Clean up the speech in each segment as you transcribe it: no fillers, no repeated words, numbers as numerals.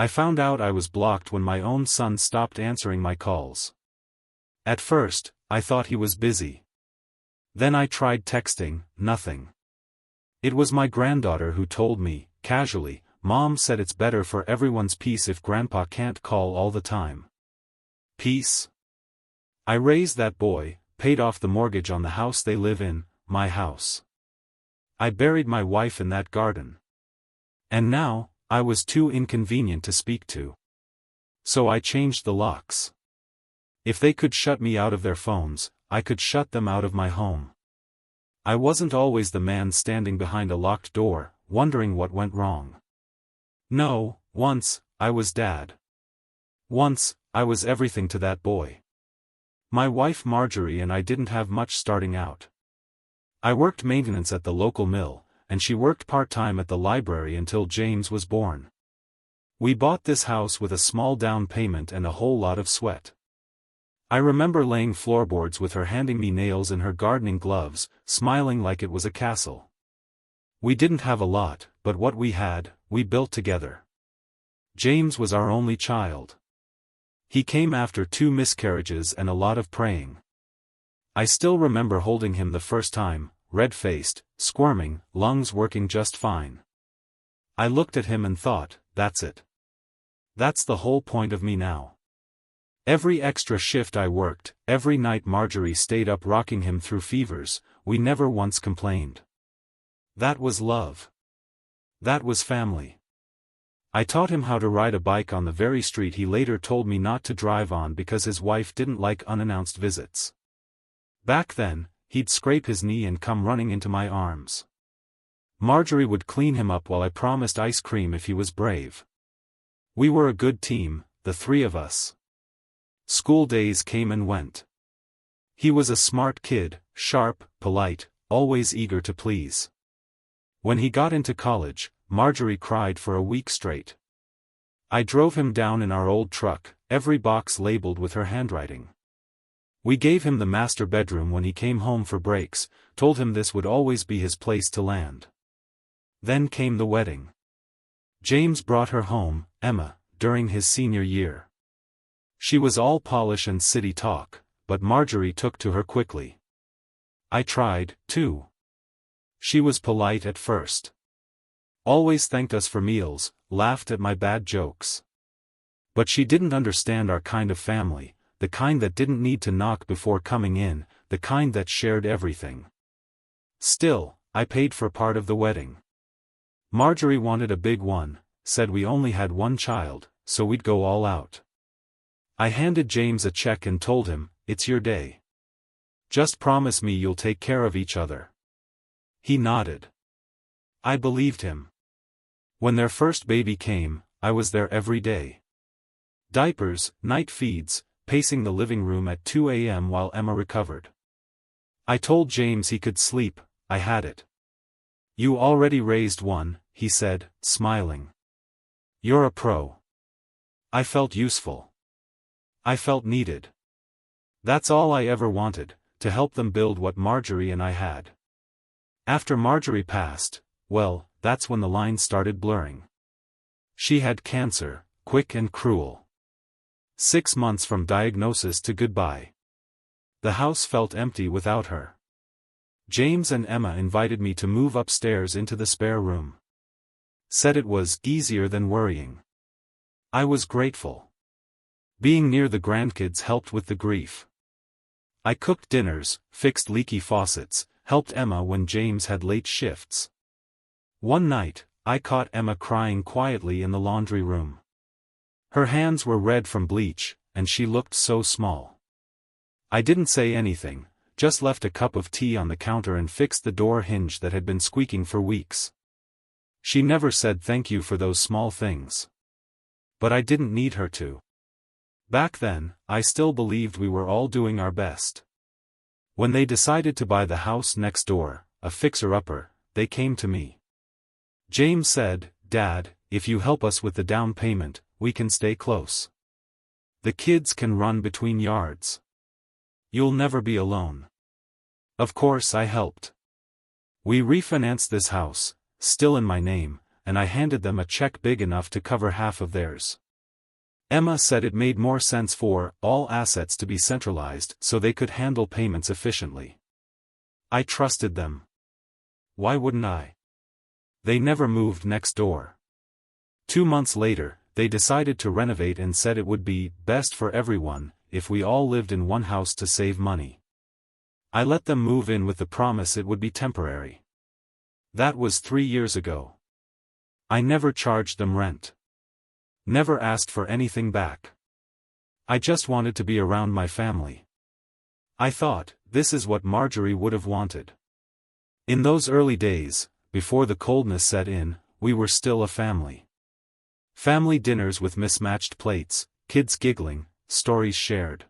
I found out I was blocked when my own son stopped answering my calls. At first, I thought he was busy. Then I tried texting, nothing. It was my granddaughter who told me, casually, "Mom said it's better for everyone's peace if Grandpa can't call all the time." Peace? I raised that boy, paid off the mortgage on the house they live in, my house. I buried my wife in that garden. And now, I was too inconvenient to speak to. So I changed the locks. If they could shut me out of their phones, I could shut them out of my home. I wasn't always the man standing behind a locked door, wondering what went wrong. No, once, I was Dad. Once, I was everything to that boy. My wife Marjorie and I didn't have much starting out. I worked maintenance at the local mill, and she worked part-time at the library until James was born. We bought this house with a small down payment and a whole lot of sweat. I remember laying floorboards with her handing me nails in her gardening gloves, smiling like it was a castle. We didn't have a lot, but what we had, we built together. James was our only child. He came after 2 miscarriages and a lot of praying. I still remember holding him the first time, red-faced, squirming, lungs working just fine. I looked at him and thought, that's it. That's the whole point of me now. Every extra shift I worked, every night Marjorie stayed up rocking him through fevers, we never once complained. That was love. That was family. I taught him how to ride a bike on the very street he later told me not to drive on because his wife didn't like unannounced visits. Back then, he'd scrape his knee and come running into my arms. Marjorie would clean him up while I promised ice cream if he was brave. We were a good team, the 3 of us. School days came and went. He was a smart kid, sharp, polite, always eager to please. When he got into college, Marjorie cried for a week straight. I drove him down in our old truck, every box labeled with her handwriting. We gave him the master bedroom when he came home for breaks, told him this would always be his place to land. Then came the wedding. James brought her home, Emma, during his senior year. She was all polish and city talk, but Marjorie took to her quickly. I tried, too. She was polite at first. Always thanked us for meals, laughed at my bad jokes. But she didn't understand our kind of family, the kind that didn't need to knock before coming in, the kind that shared everything. Still, I paid for part of the wedding. Marjorie wanted a big one, said we only had 1 child, so we'd go all out. I handed James a check and told him, "It's your day. Just promise me you'll take care of each other." He nodded. I believed him. When their first baby came, I was there every day. Diapers, night feeds, pacing the living room at 2 a.m. while Emma recovered. I told James he could sleep, I had it. "You already raised one," he said, smiling. "You're a pro." I felt useful. I felt needed. That's all I ever wanted, to help them build what Marjorie and I had. After Marjorie passed, well, that's when the lines started blurring. She had cancer, quick and cruel. 6 months from diagnosis to goodbye. The house felt empty without her. James and Emma invited me to move upstairs into the spare room. Said it was easier than worrying. I was grateful. Being near the grandkids helped with the grief. I cooked dinners, fixed leaky faucets, helped Emma when James had late shifts. One night, I caught Emma crying quietly in the laundry room. Her hands were red from bleach, and she looked so small. I didn't say anything, just left a cup of tea on the counter and fixed the door hinge that had been squeaking for weeks. She never said thank you for those small things. But I didn't need her to. Back then, I still believed we were all doing our best. When they decided to buy the house next door, a fixer-upper, they came to me. James said, "Dad, if you help us with the down payment, we can stay close. The kids can run between yards. You'll never be alone." Of course I helped. We refinanced this house, still in my name, and I handed them a check big enough to cover half of theirs. Emma said it made more sense for all assets to be centralized so they could handle payments efficiently. I trusted them. Why wouldn't I? They never moved next door. 2 months later, they decided to renovate and said it would be best for everyone if we all lived in one house to save money. I let them move in with the promise it would be temporary. That was 3 years ago. I never charged them rent. Never asked for anything back. I just wanted to be around my family. I thought, this is what Marjorie would have wanted. In those early days, before the coldness set in, we were still a family. Family dinners with mismatched plates, kids giggling, stories shared.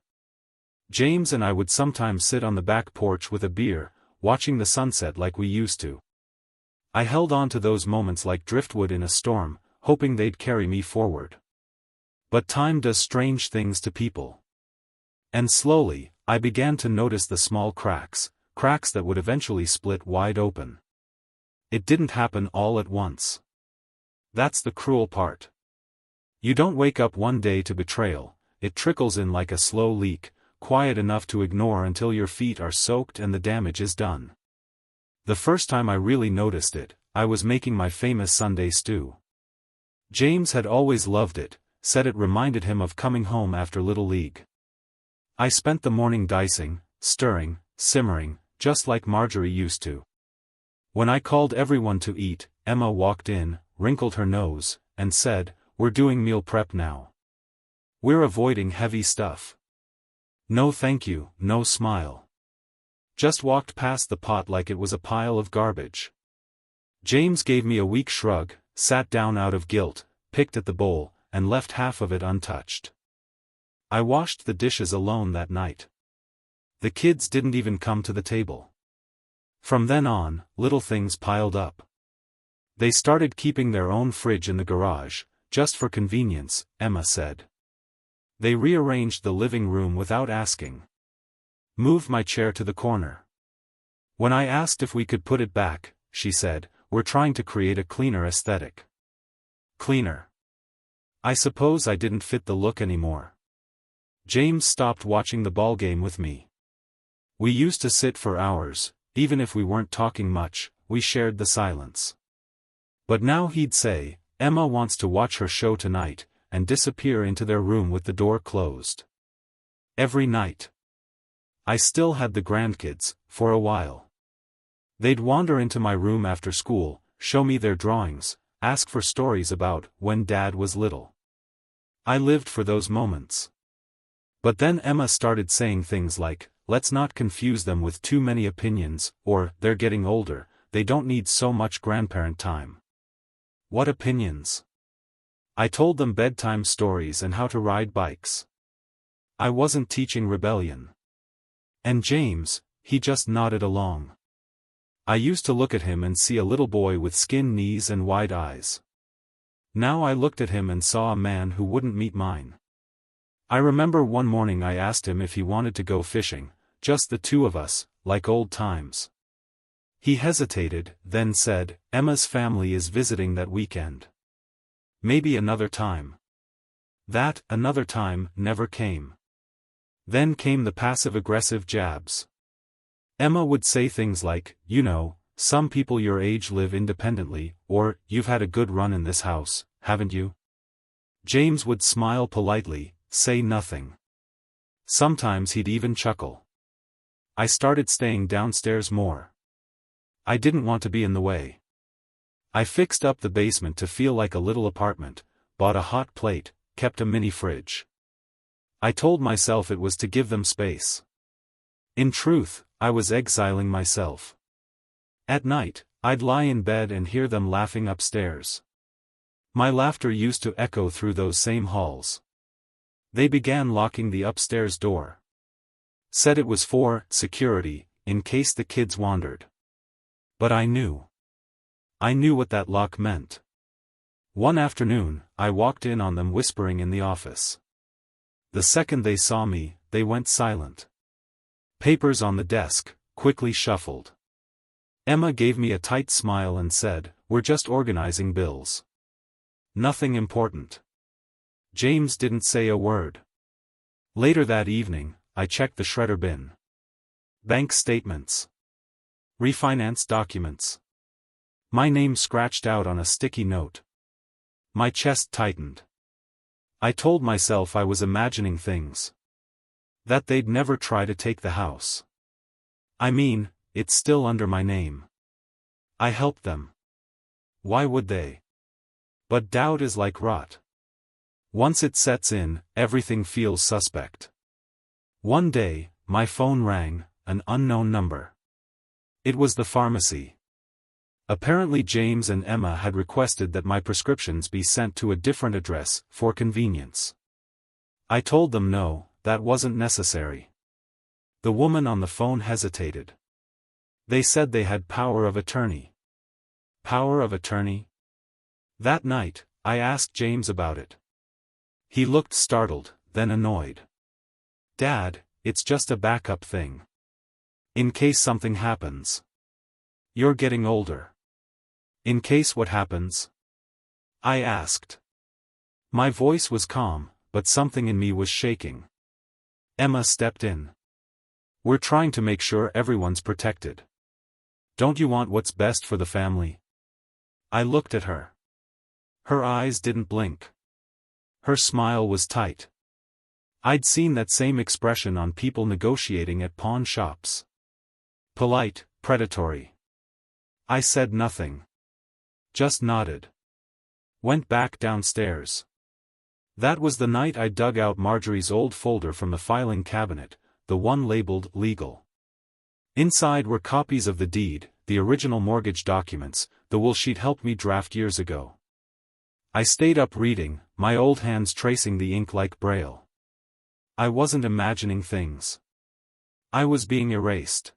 James and I would sometimes sit on the back porch with a beer, watching the sunset like we used to. I held on to those moments like driftwood in a storm, hoping they'd carry me forward. But time does strange things to people. And slowly, I began to notice the small cracks that would eventually split wide open. It didn't happen all at once. That's the cruel part. You don't wake up one day to betrayal, it trickles in like a slow leak, quiet enough to ignore until your feet are soaked and the damage is done. The first time I really noticed it, I was making my famous Sunday stew. James had always loved it, said it reminded him of coming home after Little League. I spent the morning dicing, stirring, simmering, just like Marjorie used to. When I called everyone to eat, Emma walked in, wrinkled her nose, and said, "We're doing meal prep now. We're avoiding heavy stuff." No thank you, no smile. Just walked past the pot like it was a pile of garbage. James gave me a weak shrug, sat down out of guilt, picked at the bowl, and left half of it untouched. I washed the dishes alone that night. The kids didn't even come to the table. From then on, little things piled up. They started keeping their own fridge in the garage, just for convenience, Emma said. They rearranged the living room without asking. Moved my chair to the corner. When I asked if we could put it back, she said, "We're trying to create a cleaner aesthetic." Cleaner. I suppose I didn't fit the look anymore. James stopped watching the ballgame with me. We used to sit for hours, even if we weren't talking much, we shared the silence. But now he'd say, "Emma wants to watch her show tonight," and disappear into their room with the door closed. Every night. I still had the grandkids, for a while. They'd wander into my room after school, show me their drawings, ask for stories about when Dad was little. I lived for those moments. But then Emma started saying things like, "Let's not confuse them with too many opinions," or, "They're getting older, they don't need so much grandparent time." What opinions? I told them bedtime stories and how to ride bikes. I wasn't teaching rebellion. And James, he just nodded along. I used to look at him and see a little boy with skin knees and wide eyes. Now I looked at him and saw a man who wouldn't meet mine. I remember one morning I asked him if he wanted to go fishing, just the two of us, like old times. He hesitated, then said, "Emma's family is visiting that weekend. Maybe another time." That another time never came. Then came the passive-aggressive jabs. Emma would say things like, "You know, some people your age live independently," or, "You've had a good run in this house, haven't you?" James would smile politely, say nothing. Sometimes he'd even chuckle. I started staying downstairs more. I didn't want to be in the way. I fixed up the basement to feel like a little apartment, bought a hot plate, kept a mini fridge. I told myself it was to give them space. In truth, I was exiling myself. At night, I'd lie in bed and hear them laughing upstairs. My laughter used to echo through those same halls. They began locking the upstairs door. Said it was for security, in case the kids wandered. But I knew. I knew what that lock meant. One afternoon, I walked in on them whispering in the office. The second they saw me, they went silent. Papers on the desk, quickly shuffled. Emma gave me a tight smile and said, we're just organizing bills. Nothing important. James didn't say a word. Later that evening, I checked the shredder bin. Bank statements. Refinance documents. My name scratched out on a sticky note. My chest tightened. I told myself I was imagining things. That they'd never try to take the house. I mean, it's still under my name. I helped them. Why would they? But doubt is like rot. Once it sets in, everything feels suspect. One day, my phone rang, an unknown number. It was the pharmacy. Apparently James and Emma had requested that my prescriptions be sent to a different address, for convenience. I told them no, that wasn't necessary. The woman on the phone hesitated. They said they had power of attorney. Power of attorney? That night, I asked James about it. He looked startled, then annoyed. Dad, it's just a backup thing. In case something happens. You're getting older. In case what happens? I asked. My voice was calm, but something in me was shaking. Emma stepped in. We're trying to make sure everyone's protected. Don't you want what's best for the family? I looked at her. Her eyes didn't blink. Her smile was tight. I'd seen that same expression on people negotiating at pawn shops. Polite, predatory. I said nothing. Just nodded. Went back downstairs. That was the night I dug out Marjorie's old folder from the filing cabinet, the one labeled legal. Inside were copies of the deed, the original mortgage documents, the will she'd helped me draft years ago. I stayed up reading, my old hands tracing the ink like braille. I wasn't imagining things. I was being erased.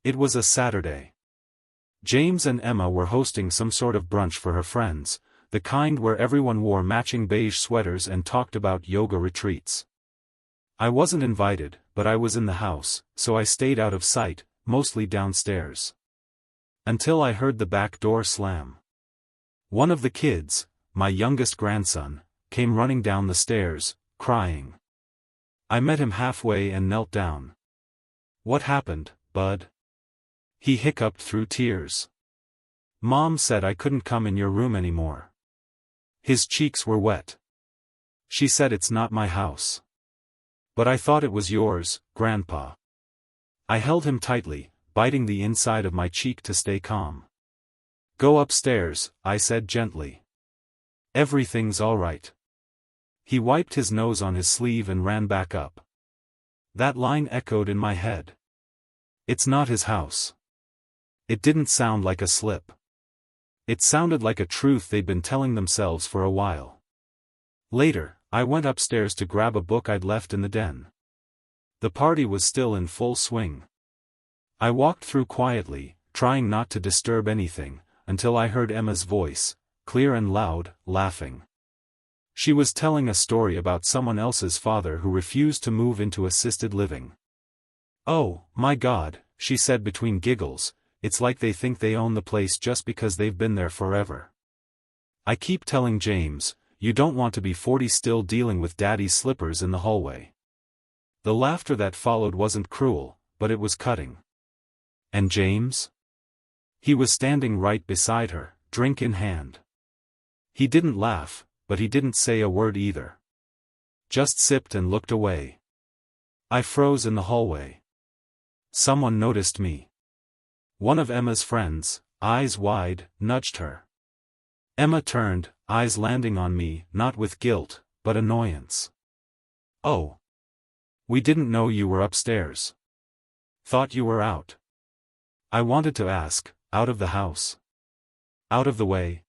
It was a Saturday. James and Emma were hosting some sort of brunch for her friends, the kind where everyone wore matching beige sweaters and talked about yoga retreats. I wasn't invited, but I was in the house, so I stayed out of sight, mostly downstairs. Until I heard the back door slam. One of the kids, my youngest grandson, came running down the stairs, crying. I met him halfway and knelt down. What happened, bud? He hiccuped through tears. Mom said I couldn't come in your room anymore. His cheeks were wet. She said it's not my house. But I thought it was yours, Grandpa. I held him tightly, biting the inside of my cheek to stay calm. Go upstairs, I said gently. Everything's all right. He wiped his nose on his sleeve and ran back up. That line echoed in my head. It's not his house. It didn't sound like a slip. It sounded like a truth they'd been telling themselves for a while. Later, I went upstairs to grab a book I'd left in the den. The party was still in full swing. I walked through quietly, trying not to disturb anything, until I heard Emma's voice, clear and loud, laughing. She was telling a story about someone else's father who refused to move into assisted living. Oh, my God, she said between giggles, it's like they think they own the place just because they've been there forever. I keep telling James, you don't want to be 40 still dealing with daddy's slippers in the hallway. The laughter that followed wasn't cruel, but it was cutting. And James? He was standing right beside her, drink in hand. He didn't laugh, but he didn't say a word either. Just sipped and looked away. I froze in the hallway. Someone noticed me. One of Emma's friends, eyes wide, nudged her. Emma turned, eyes landing on me, not with guilt, but annoyance. Oh. We didn't know you were upstairs. Thought you were out. I wanted to ask, out of the house? Out of the way?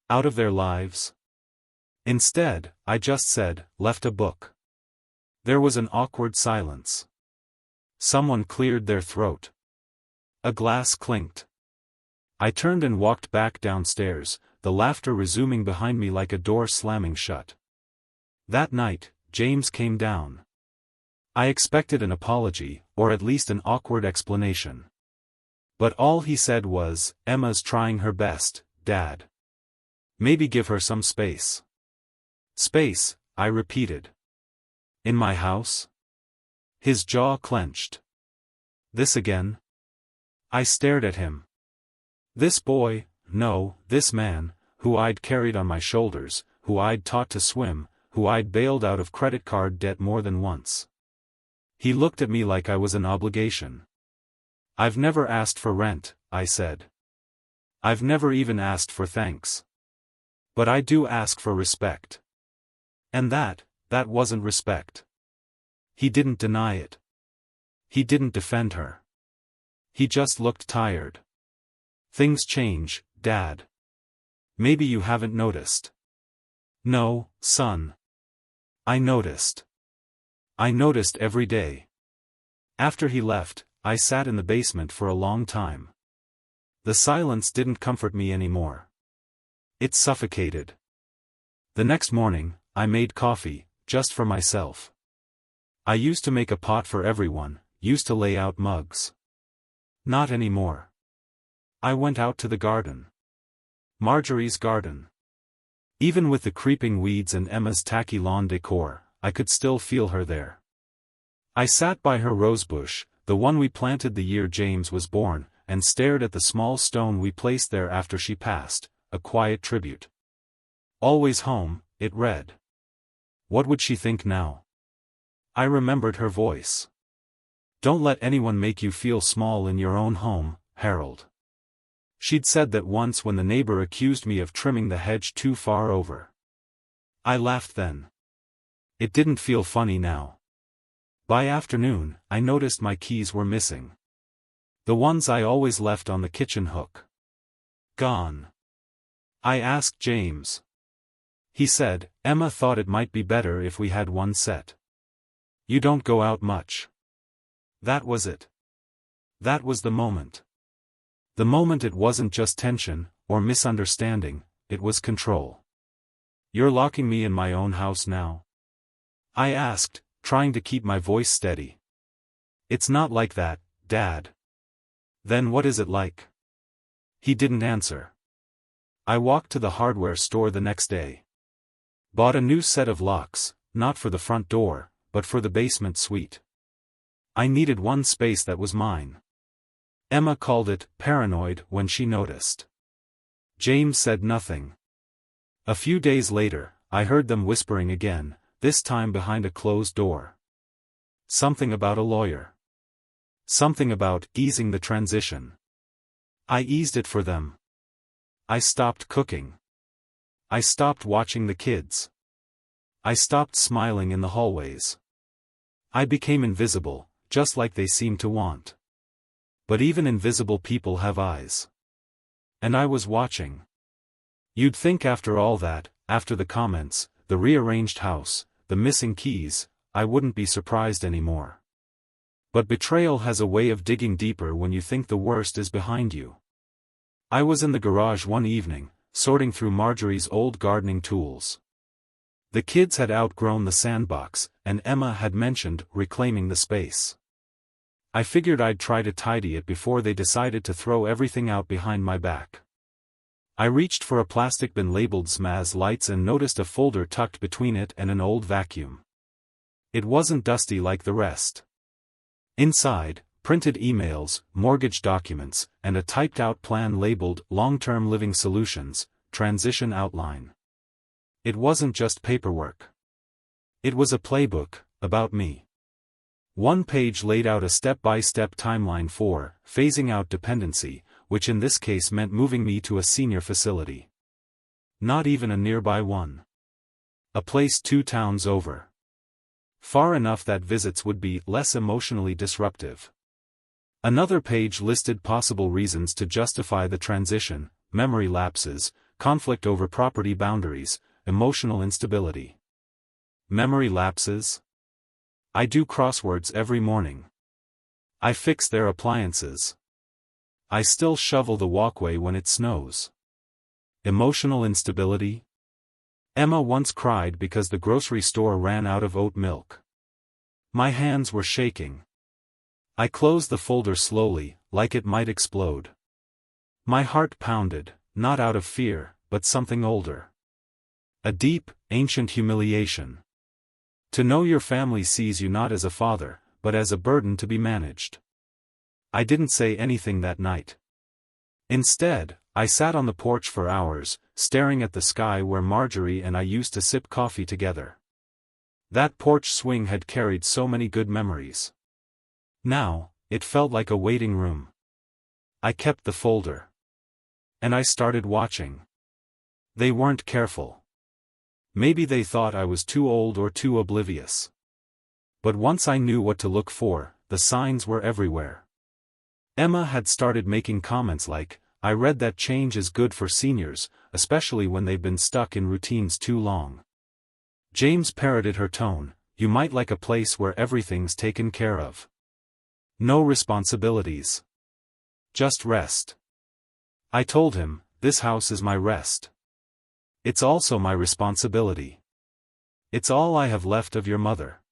Out of their lives? Instead, I just said, left a book. There was an awkward silence. Someone cleared their throat. A glass clinked. I turned and walked back downstairs, the laughter resuming behind me like a door slamming shut. That night, James came down. I expected an apology, or at least an awkward explanation. But all he said was, "Emma's trying her best, Dad. Maybe give her some space." "Space," I repeated. "In my house?" His jaw clenched. "This again?" I stared at him. This boy, no, this man, who I'd carried on my shoulders, who I'd taught to swim, who I'd bailed out of credit card debt more than once. He looked at me like I was an obligation. "I've never asked for rent," I said. "I've never even asked for thanks. But I do ask for respect." And that wasn't respect. He didn't deny it. He didn't defend her. He just looked tired. "Things change, Dad. Maybe you haven't noticed." "No, son. I noticed. I noticed every day." After he left, I sat in the basement for a long time. The silence didn't comfort me anymore. It suffocated. The next morning, I made coffee, just for myself. I used to make a pot for everyone, used to lay out mugs. Not anymore. I went out to the garden. Marjorie's garden. Even with the creeping weeds and Emma's tacky lawn decor, I could still feel her there. I sat by her rosebush, the one we planted the year James was born, and stared at the small stone we placed there after she passed, a quiet tribute. "Always home," it read. What would she think now? I remembered her voice. "Don't let anyone make you feel small in your own home, Harold." She'd said that once when the neighbor accused me of trimming the hedge too far over. I laughed then. It didn't feel funny now. By afternoon, I noticed my keys were missing. The ones I always left on the kitchen hook. Gone. I asked James. He said, "Emma thought it might be better if we had one set. You don't go out much." That was it. That was the moment. The moment it wasn't just tension, or misunderstanding, it was control. "You're locking me in my own house now?" I asked, trying to keep my voice steady. "It's not like that, Dad." "Then what is it like?" He didn't answer. I walked to the hardware store the next day. Bought a new set of locks, not for the front door, but for the basement suite. I needed one space that was mine. Emma called it paranoid when she noticed. James said nothing. A few days later, I heard them whispering again, this time behind a closed door. Something about a lawyer. Something about easing the transition. I eased it for them. I stopped cooking. I stopped watching the kids. I stopped smiling in the hallways. I became invisible, just like they seem to want. But even invisible people have eyes. And I was watching. You'd think after all that, after the comments, the rearranged house, the missing keys, I wouldn't be surprised anymore. But betrayal has a way of digging deeper when you think the worst is behind you. I was in the garage one evening, sorting through Marjorie's old gardening tools. The kids had outgrown the sandbox, and Emma had mentioned reclaiming the space. I figured I'd try to tidy it before they decided to throw everything out behind my back. I reached for a plastic bin labeled Smaz Lights and noticed a folder tucked between it and an old vacuum. It wasn't dusty like the rest. Inside, printed emails, mortgage documents, and a typed-out plan labeled Long-Term Living Solutions, Transition Outline. It wasn't just paperwork. It was a playbook, about me. One page laid out a step-by-step timeline for phasing out dependency, which in this case meant moving me to a senior facility. Not even a nearby one. A place 2 towns over. Far enough that visits would be less emotionally disruptive. Another page listed possible reasons to justify the transition: memory lapses, conflict over property boundaries, emotional instability. Memory lapses? I do crosswords every morning. I fix their appliances. I still shovel the walkway when it snows. Emotional instability? Emma once cried because the grocery store ran out of oat milk. My hands were shaking. I closed the folder slowly, like it might explode. My heart pounded, not out of fear, but something older. A deep, ancient humiliation. To know your family sees you not as a father, but as a burden to be managed. I didn't say anything that night. Instead, I sat on the porch for hours, staring at the sky where Marjorie and I used to sip coffee together. That porch swing had carried so many good memories. Now, it felt like a waiting room. I kept the folder. And I started watching. They weren't careful. Maybe they thought I was too old or too oblivious. But once I knew what to look for, the signs were everywhere. Emma had started making comments like, "I read that change is good for seniors, especially when they've been stuck in routines too long." James parroted her tone, "You might like a place where everything's taken care of. No responsibilities. Just rest." I told him, "This house is my rest. It's also my responsibility. It's all I have left of your mother."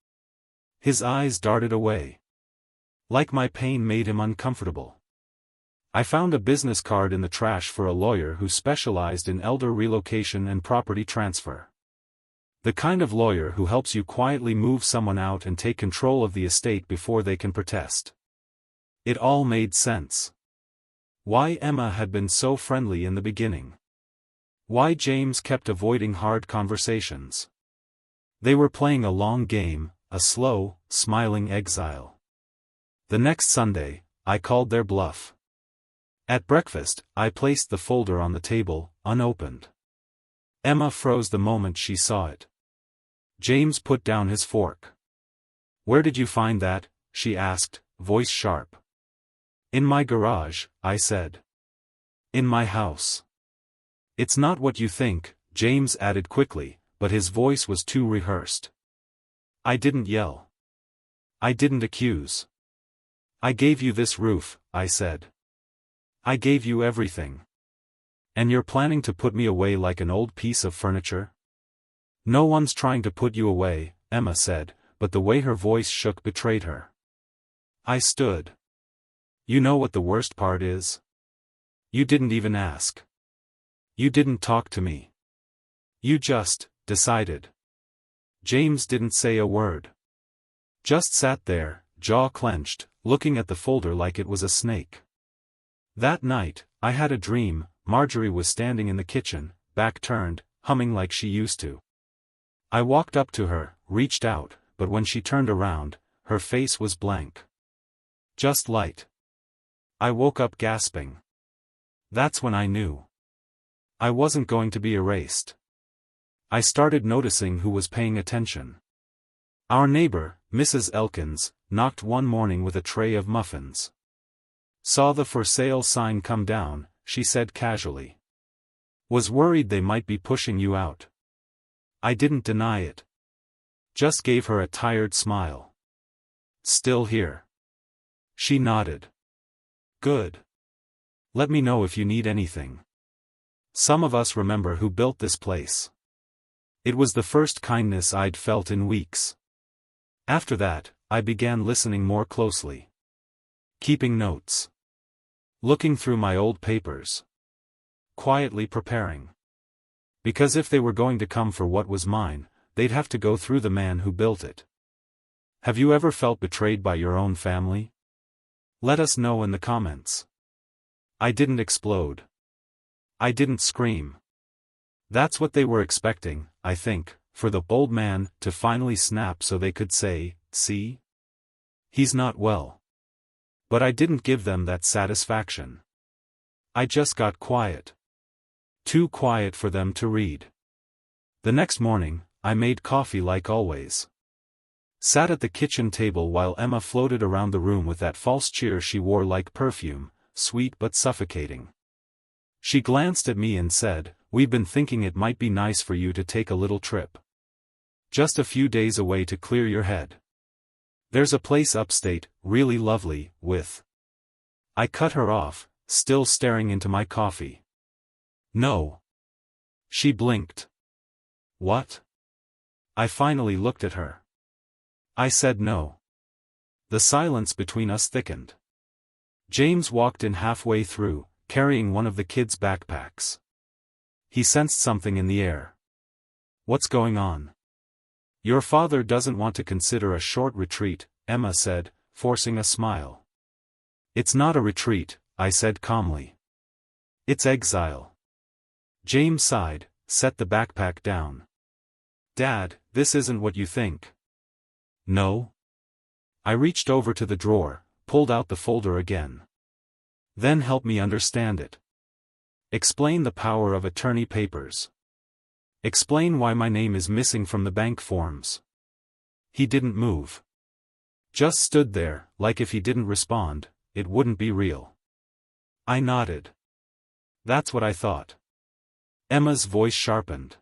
His eyes darted away. Like my pain made him uncomfortable. I found a business card in the trash for a lawyer who specialized in elder relocation and property transfer. The kind of lawyer who helps you quietly move someone out and take control of the estate before they can protest. It all made sense. Why Emma had been so friendly in the beginning. Why James kept avoiding hard conversations. They were playing a long game, a slow, smiling exile. The next Sunday, I called their bluff. At breakfast, I placed the folder on the table, unopened. Emma froze the moment she saw it. James put down his fork. "Where did you find that?" she asked, voice sharp. "In my garage," I said. "In my house." "It's not what you think," James added quickly, but his voice was too rehearsed. "I didn't yell. I didn't accuse. I gave you this roof," I said. "I gave you everything. And you're planning to put me away like an old piece of furniture?" "No one's trying to put you away," Emma said, but the way her voice shook betrayed her. I stood. "You know what the worst part is? You didn't even ask. You didn't talk to me. You just decided." James didn't say a word. Just sat there, jaw clenched, looking at the folder like it was a snake. That night, I had a dream. Marjorie was standing in the kitchen, back turned, humming like she used to. I walked up to her, reached out, but when she turned around, her face was blank. Just light. I woke up gasping. That's when I knew. I wasn't going to be erased. I started noticing who was paying attention. Our neighbor, Mrs. Elkins, knocked one morning with a tray of muffins. "Saw the for sale sign come down," she said casually. "Was worried they might be pushing you out." I didn't deny it. Just gave her a tired smile. "Still here?" She nodded. "Good. Let me know if you need anything. Some of us remember who built this place." It was the first kindness I'd felt in weeks. After that, I began listening more closely. Keeping notes. Looking through my old papers. Quietly preparing. Because if they were going to come for what was mine, they'd have to go through the man who built it. Have you ever felt betrayed by your own family? Let us know in the comments. I didn't explode. I didn't scream. That's what they were expecting, I think, for the old man to finally snap so they could say, "See? He's not well." But I didn't give them that satisfaction. I just got quiet. Too quiet for them to read. The next morning, I made coffee like always. Sat at the kitchen table while Emma floated around the room with that false cheer she wore like perfume, sweet but suffocating. She glanced at me and said, "We've been thinking it might be nice for you to take a little trip. Just a few days away to clear your head. There's a place upstate, really lovely, with..." I cut her off, still staring into my coffee. "No." She blinked. "What?" I finally looked at her. I said no. The silence between us thickened. James walked in halfway through, carrying one of the kids' backpacks. He sensed something in the air. "What's going on?" "Your father doesn't want to consider a short retreat," Emma said, forcing a smile. "It's not a retreat," I said calmly. "It's exile." James sighed, set the backpack down. "Dad, this isn't what you think." "No?" I reached over to the drawer, pulled out the folder again. "Then help me understand it. Explain the power of attorney papers. Explain why my name is missing from the bank forms." He didn't move. Just stood there, like if he didn't respond, it wouldn't be real. I nodded. "That's what I thought." Emma's voice sharpened.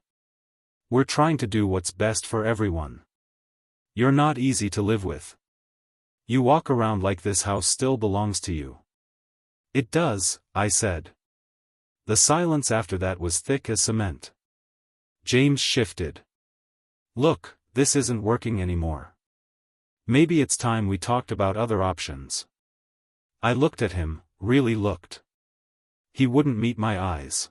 "We're trying to do what's best for everyone. You're not easy to live with. You walk around like this house still belongs to you." "It does," I said. The silence after that was thick as cement. James shifted. "Look, this isn't working anymore. Maybe it's time we talked about other options." I looked at him, really looked. He wouldn't meet my eyes.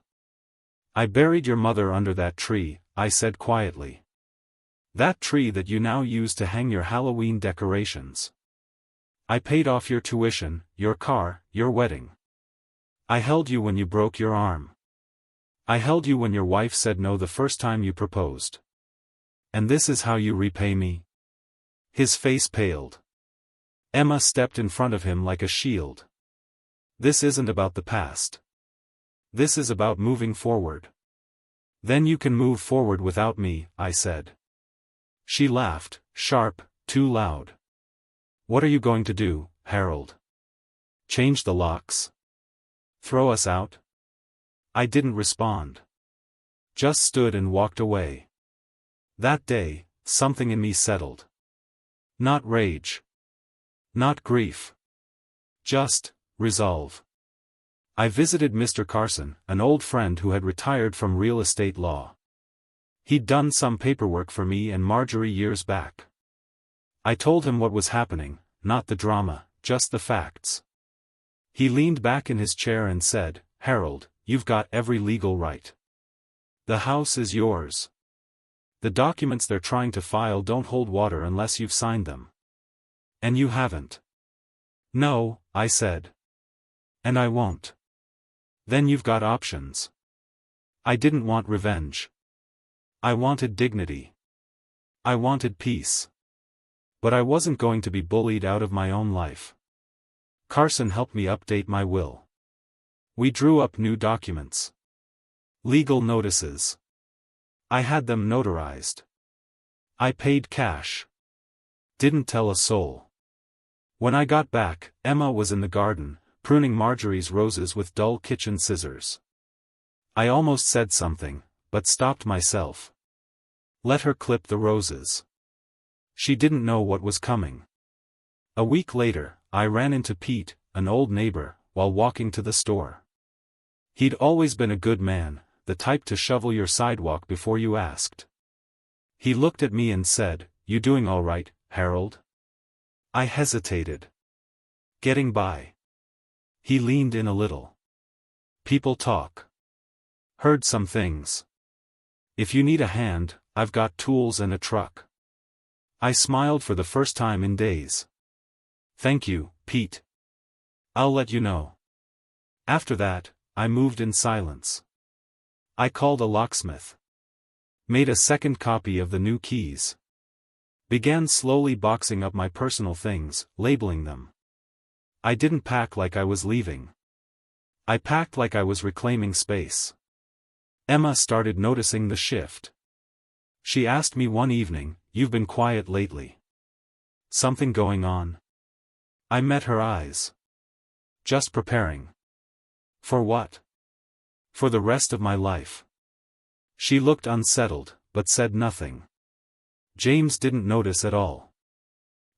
"I buried your mother under that tree," I said quietly. "That tree that you now use to hang your Halloween decorations. I paid off your tuition, your car, your wedding. I held you when you broke your arm. I held you when your wife said no the first time you proposed. And this is how you repay me?" His face paled. Emma stepped in front of him like a shield. "This isn't about the past. This is about moving forward." "Then you can move forward without me," I said. She laughed, sharp, too loud. "What are you going to do, Harold? Change the locks? Throw us out?" I didn't respond. Just stood and walked away. That day, something in me settled. Not rage. Not grief. Just resolve. I visited Mr. Carson, an old friend who had retired from real estate law. He'd done some paperwork for me and Marjorie years back. I told him what was happening, not the drama, just the facts. He leaned back in his chair and said, "Harold, you've got every legal right. The house is yours. The documents they're trying to file don't hold water unless you've signed them. And you haven't." "No," I said. "And I won't." "Then you've got options." I didn't want revenge. I wanted dignity. I wanted peace. But I wasn't going to be bullied out of my own life. Carson helped me update my will. We drew up new documents. Legal notices. I had them notarized. I paid cash. Didn't tell a soul. When I got back, Emma was in the garden, pruning Marjorie's roses with dull kitchen scissors. I almost said something, but stopped myself. Let her clip the roses. She didn't know what was coming. A week later, I ran into Pete, an old neighbor, while walking to the store. He'd always been a good man, the type to shovel your sidewalk before you asked. He looked at me and said, "You doing all right, Harold?" I hesitated. "Getting by." He leaned in a little. "People talk. Heard some things. If you need a hand, I've got tools and a truck." I smiled for the first time in days. "Thank you, Pete. I'll let you know." After that, I moved in silence. I called a locksmith. Made a second copy of the new keys. Began slowly boxing up my personal things, labeling them. I didn't pack like I was leaving. I packed like I was reclaiming space. Emma started noticing the shift. She asked me one evening, "You've been quiet lately. Something going on?" I met her eyes. "Just preparing." "For what?" "For the rest of my life." She looked unsettled, but said nothing. James didn't notice at all.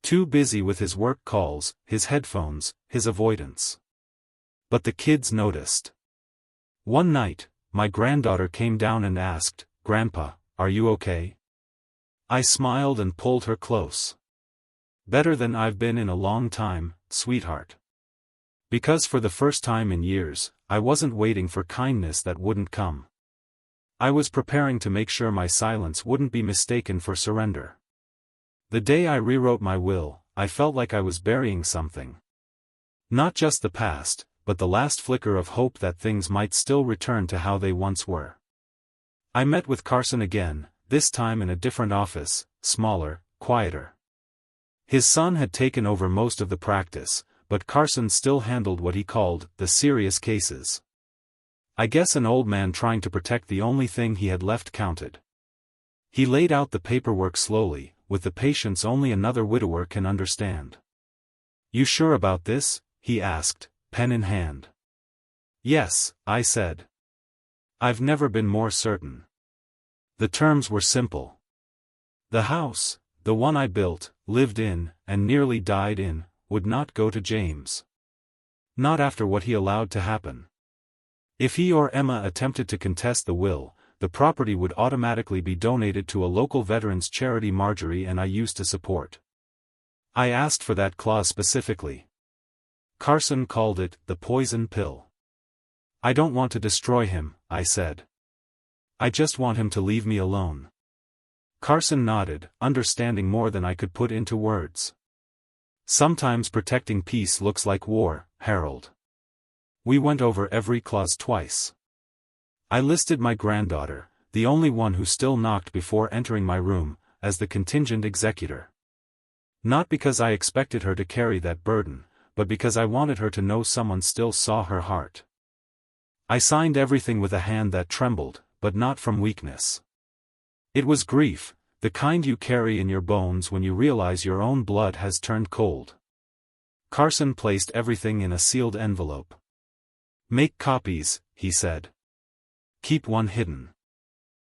Too busy with his work calls, his headphones, his avoidance. But the kids noticed. One night, my granddaughter came down and asked, "Grandpa, are you okay?" I smiled and pulled her close. Better than I've been in a long time, sweetheart. Because for the first time in years, I wasn't waiting for kindness that wouldn't come. I was preparing to make sure my silence wouldn't be mistaken for surrender. The day I rewrote my will, I felt like I was burying something. Not just the past, but the last flicker of hope that things might still return to how they once were. I met with Carson again, this time in a different office, smaller, quieter. His son had taken over most of the practice, but Carson still handled what he called the serious cases. I guess an old man trying to protect the only thing he had left counted. He laid out the paperwork slowly, with the patience only another widower can understand. "You sure about this?" he asked, pen in hand. "Yes," I said. "I've never been more certain." The terms were simple. The house, the one I built, lived in, and nearly died in, would not go to James. Not after what he allowed to happen. If he or Emma attempted to contest the will, the property would automatically be donated to a local veterans charity Marjorie and I used to support. I asked for that clause specifically. Carson called it the poison pill. "I don't want to destroy him," I said. "I just want him to leave me alone." Carson nodded, understanding more than I could put into words. "Sometimes protecting peace looks like war, Harold." We went over every clause twice. I listed my granddaughter, the only one who still knocked before entering my room, as the contingent executor. Not because I expected her to carry that burden, but because I wanted her to know someone still saw her heart. I signed everything with a hand that trembled, but not from weakness. It was grief, the kind you carry in your bones when you realize your own blood has turned cold. Carson placed everything in a sealed envelope. "Make copies," he said. "Keep one hidden.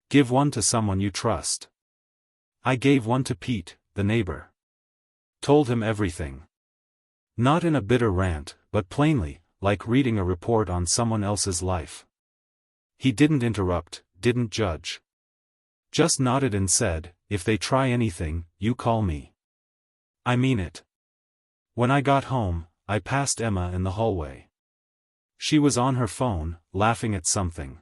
Give one to someone you trust." I gave one to Pete, the neighbor. Told him everything. Not in a bitter rant, but plainly, like reading a report on someone else's life. He didn't interrupt, didn't judge. Just nodded and said, "If they try anything, you call me." I mean it. When I got home, I passed Emma in the hallway. She was on her phone, laughing at something.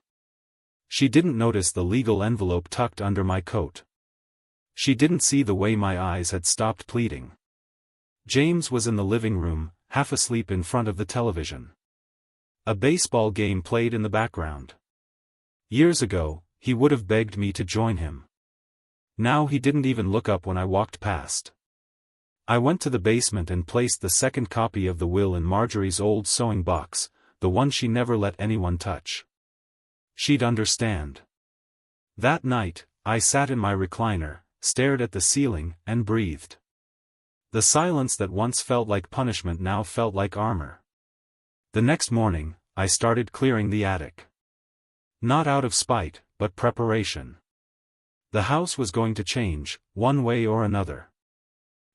She didn't notice the legal envelope tucked under my coat. She didn't see the way my eyes had stopped pleading. James was in the living room, half asleep in front of the television. A baseball game played in the background. Years ago, he would have begged me to join him. Now he didn't even look up when I walked past. I went to the basement and placed the second copy of the will in Marjorie's old sewing box, the one she never let anyone touch. She'd understand. That night, I sat in my recliner, stared at the ceiling, and breathed. The silence that once felt like punishment now felt like armor. The next morning, I started clearing the attic. Not out of spite, but preparation. The house was going to change, one way or another.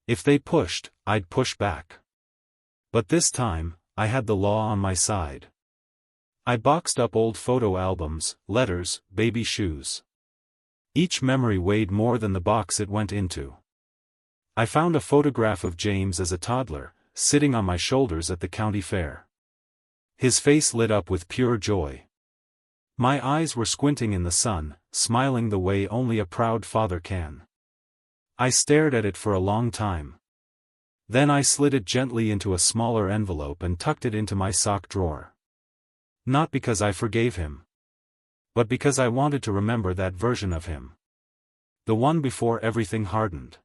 If they pushed, I'd push back. But this time, I had the law on my side. I boxed up old photo albums, letters, baby shoes. Each memory weighed more than the box it went into. I found a photograph of James as a toddler, sitting on my shoulders at the county fair. His face lit up with pure joy. My eyes were squinting in the sun, smiling the way only a proud father can. I stared at it for a long time. Then I slid it gently into a smaller envelope and tucked it into my sock drawer. Not because I forgave him, but because I wanted to remember that version of him. The one before everything hardened.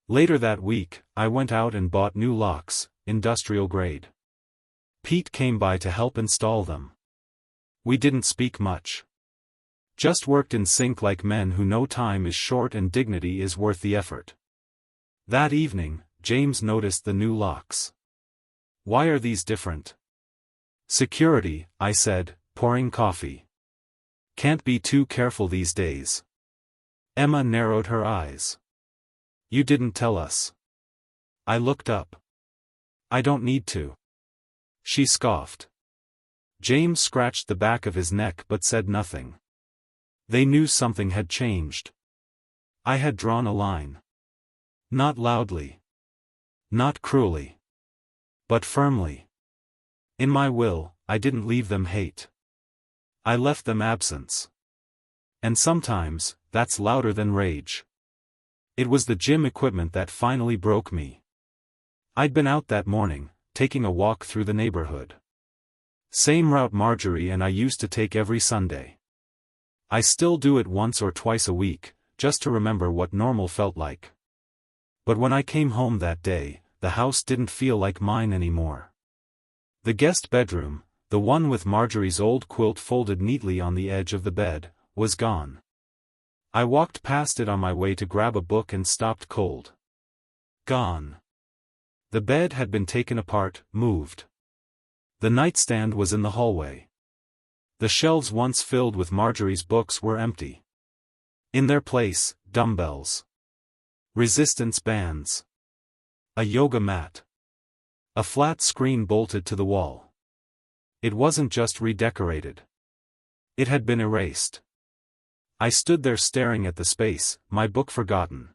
Later that week, I went out and bought new locks, industrial grade. Pete came by to help install them. We didn't speak much. Just worked in sync like men who know time is short and dignity is worth the effort. That evening, James noticed the new locks. "Why are these different?" "Security," I said, pouring coffee. "Can't be too careful these days." Emma narrowed her eyes. "You didn't tell us." I looked up. "I don't need to." She scoffed. James scratched the back of his neck but said nothing. They knew something had changed. I had drawn a line. Not loudly. Not cruelly. But firmly. In my will, I didn't leave them hate. I left them absence. And sometimes, that's louder than rage. It was the gym equipment that finally broke me. I'd been out that morning, taking a walk through the neighborhood. Same route Marjorie and I used to take every Sunday. I still do it once or twice a week, just to remember what normal felt like. But when I came home that day, the house didn't feel like mine anymore. The guest bedroom, the one with Marjorie's old quilt folded neatly on the edge of the bed, was gone. I walked past it on my way to grab a book and stopped cold. Gone. The bed had been taken apart, moved. The nightstand was in the hallway. The shelves once filled with Marjorie's books were empty. In their place, dumbbells. Resistance bands. A yoga mat. A flat screen bolted to the wall. It wasn't just redecorated. It had been erased. I stood there staring at the space, my book forgotten.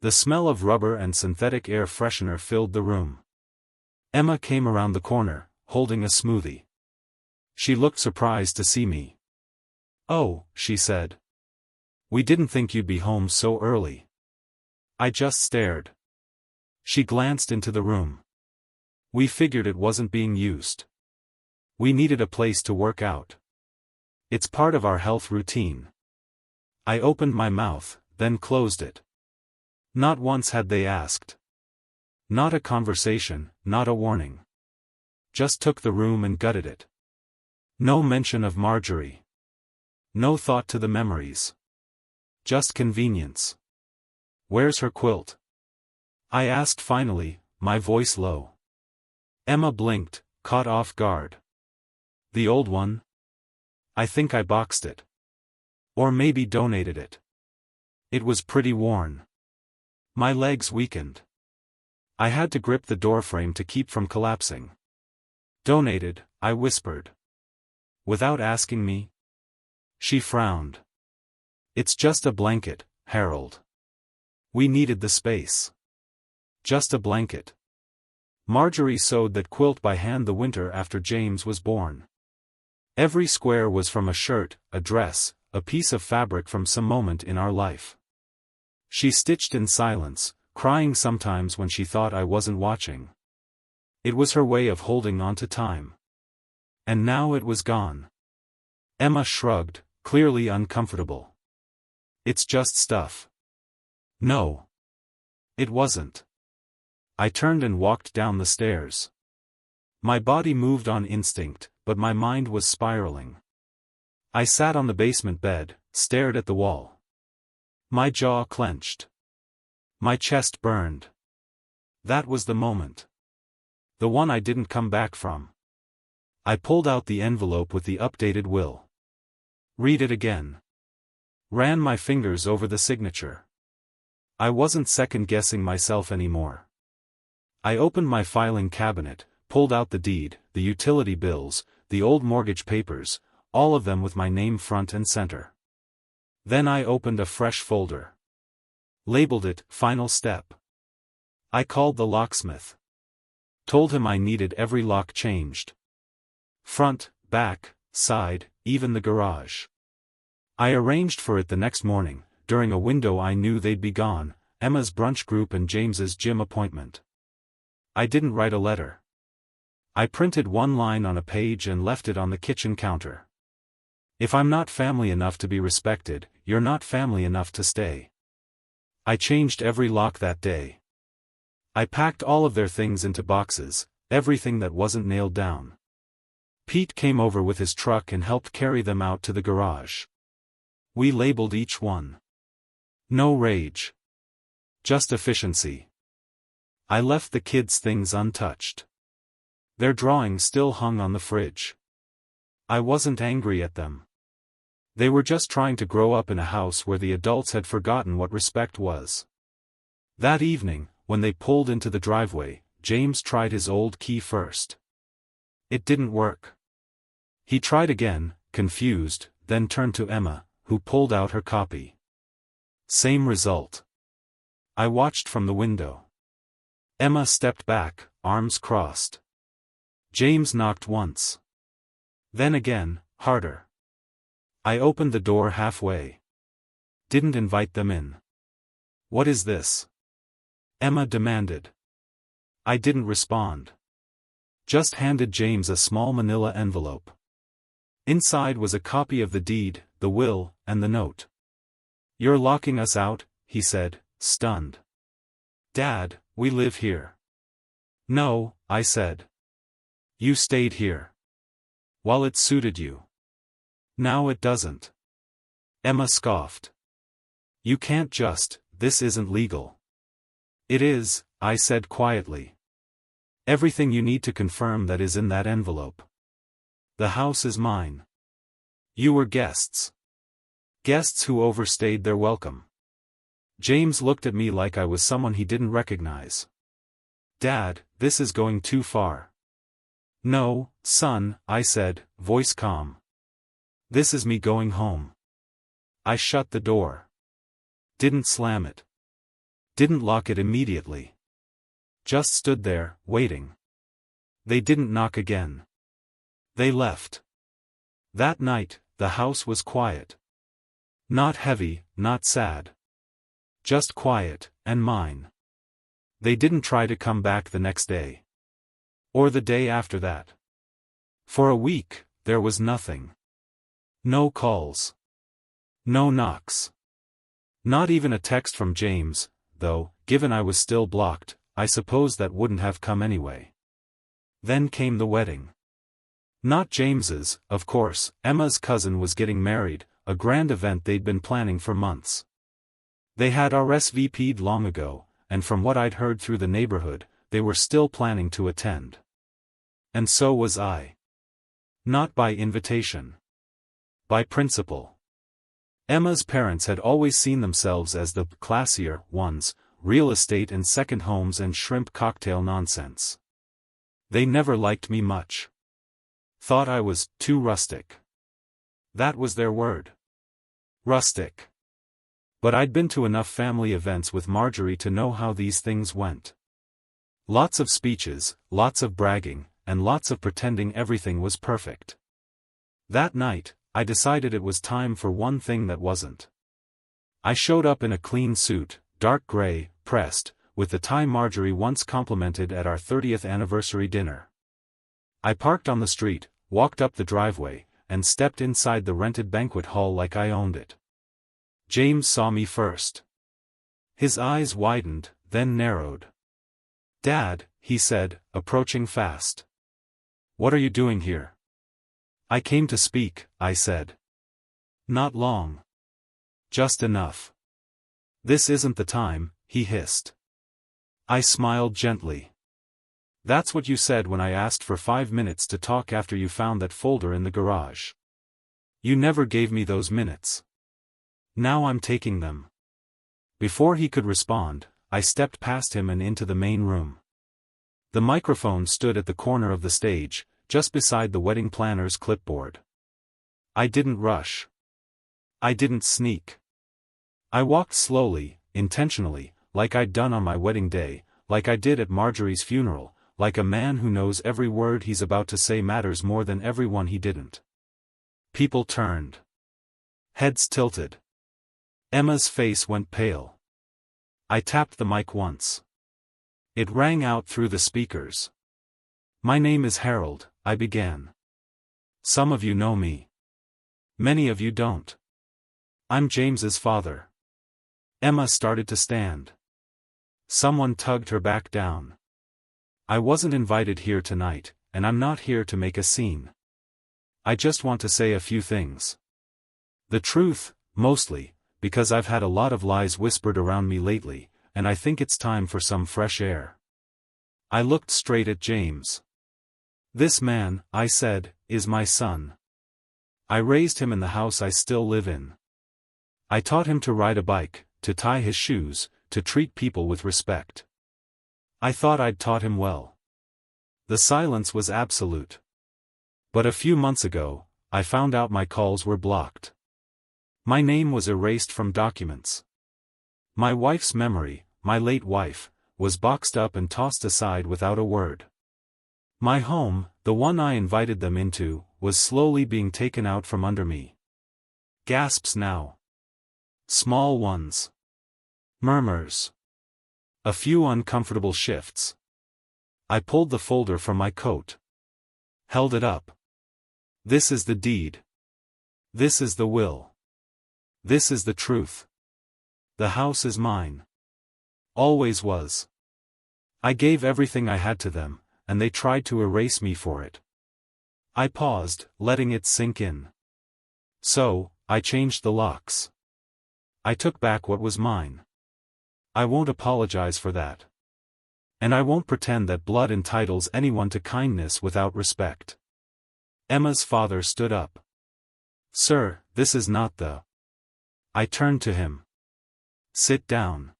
The smell of rubber and synthetic air freshener filled the room. Emma came around the corner, holding a smoothie. She looked surprised to see me. "Oh," she said. "We didn't think you'd be home so early." I just stared. She glanced into the room. "We figured it wasn't being used. We needed a place to work out. It's part of our health routine." I opened my mouth, then closed it. Not once had they asked. Not a conversation, not a warning. Just took the room and gutted it. No mention of Marjorie. No thought to the memories. Just convenience. "Where's her quilt?" I asked finally, my voice low. Emma blinked, caught off guard. "The old one? I think I boxed it. Or maybe donated it. It was pretty worn." My legs weakened. I had to grip the doorframe to keep from collapsing. "Donated," I whispered. "Without asking me?" She frowned. "It's just a blanket, Harold. We needed the space. Just a blanket. Marjorie sewed that quilt by hand the winter after James was born. Every square was from a shirt, a dress, a piece of fabric from some moment in our life. She stitched in silence, crying sometimes when she thought I wasn't watching. It was her way of holding on to time. And now it was gone. Emma shrugged, clearly uncomfortable. "It's just stuff." No. It wasn't. I turned and walked down the stairs. My body moved on instinct, but my mind was spiraling. I sat on the basement bed, stared at the wall. My jaw clenched. My chest burned. That was the moment. The one I didn't come back from. I pulled out the envelope with the updated will. Read it again. Ran my fingers over the signature. I wasn't second-guessing myself anymore. I opened my filing cabinet, pulled out the deed, the utility bills, the old mortgage papers, all of them with my name front and center. Then I opened a fresh folder. Labeled it, "Final Step." I called the locksmith. Told him I needed every lock changed. Front, back, side, even the garage. I arranged for it the next morning, during a window I knew they'd be gone, Emma's brunch group and James's gym appointment. I didn't write a letter. I printed one line on a page and left it on the kitchen counter. If I'm not family enough to be respected, you're not family enough to stay. I changed every lock that day. I packed all of their things into boxes, everything that wasn't nailed down. Pete came over with his truck and helped carry them out to the garage. We labeled each one. No rage. Just efficiency. I left the kids' things untouched. Their drawings still hung on the fridge. I wasn't angry at them. They were just trying to grow up in a house where the adults had forgotten what respect was. That evening, when they pulled into the driveway, James tried his old key first. It didn't work. He tried again, confused, then turned to Emma, who pulled out her copy. Same result. I watched from the window. Emma stepped back, arms crossed. James knocked once. Then again, harder. I opened the door halfway. Didn't invite them in. What is this? Emma demanded. I didn't respond. Just handed James a small manila envelope. Inside was a copy of the deed, the will, and the note. You're locking us out, he said, stunned. Dad, we live here. No, I said. You stayed here. While it suited you. Now it doesn't. Emma scoffed. You can't just, this isn't legal. It is, I said quietly. Everything you need to confirm that is in that envelope. The house is mine. You were guests. Guests who overstayed their welcome. James looked at me like I was someone he didn't recognize. Dad, this is going too far. No, son, I said, voice calm. This is me going home. I shut the door. Didn't slam it. Didn't lock it immediately. Just stood there, waiting. They didn't knock again. They left. That night, the house was quiet. Not heavy, not sad. Just quiet, and mine. They didn't try to come back the next day. Or the day after that. For a week, there was nothing. No calls. No knocks. Not even a text from James, though, given I was still blocked, I suppose that wouldn't have come anyway. Then came the wedding. Not James's, of course. Emma's cousin was getting married, a grand event they'd been planning for months. They had RSVP'd long ago, and from what I'd heard through the neighborhood, they were still planning to attend. And so was I. Not by invitation. By principle. Emma's parents had always seen themselves as the classier ones, real estate and second homes and shrimp cocktail nonsense. They never liked me much. Thought I was too rustic. That was their word. Rustic. But I'd been to enough family events with Marjorie to know how these things went. Lots of speeches, lots of bragging, and lots of pretending everything was perfect. That night, I decided it was time for one thing that wasn't. I showed up in a clean suit, dark gray, pressed, with the tie Marjorie once complimented at our 30th anniversary dinner. I parked on the street, walked up the driveway, and stepped inside the rented banquet hall like I owned it. James saw me first. His eyes widened, then narrowed. Dad, he said, approaching fast. What are you doing here? I came to speak, I said. Not long. Just enough. This isn't the time, he hissed. I smiled gently. That's what you said when I asked for 5 minutes to talk after you found that folder in the garage. You never gave me those minutes. Now I'm taking them. Before he could respond, I stepped past him and into the main room. The microphone stood at the corner of the stage, just beside the wedding planner's clipboard. I didn't rush. I didn't sneak. I walked slowly, intentionally, like I'd done on my wedding day, like I did at Marjorie's funeral, like a man who knows every word he's about to say matters more than every one he didn't. People turned. Heads tilted. Emma's face went pale. I tapped the mic once. It rang out through the speakers. My name is Harold, I began. Some of you know me. Many of you don't. I'm James's father. Emma started to stand. Someone tugged her back down. I wasn't invited here tonight, and I'm not here to make a scene. I just want to say a few things. The truth, mostly, because I've had a lot of lies whispered around me lately, and I think it's time for some fresh air. I looked straight at James. This man, I said, is my son. I raised him in the house I still live in. I taught him to ride a bike, to tie his shoes, to treat people with respect. I thought I'd taught him well. The silence was absolute. But a few months ago, I found out my calls were blocked. My name was erased from documents. My wife's memory, my late wife, was boxed up and tossed aside without a word. My home, the one I invited them into, was slowly being taken out from under me. Gasps now. Small ones. Murmurs. A few uncomfortable shifts. I pulled the folder from my coat. Held it up. This is the deed. This is the will. This is the truth. The house is mine. Always was. I gave everything I had to them, and they tried to erase me for it. I paused, letting it sink in. So, I changed the locks. I took back what was mine. I won't apologize for that. And I won't pretend that blood entitles anyone to kindness without respect. Emma's father stood up. Sir, this is not the... I turned to him. Sit down.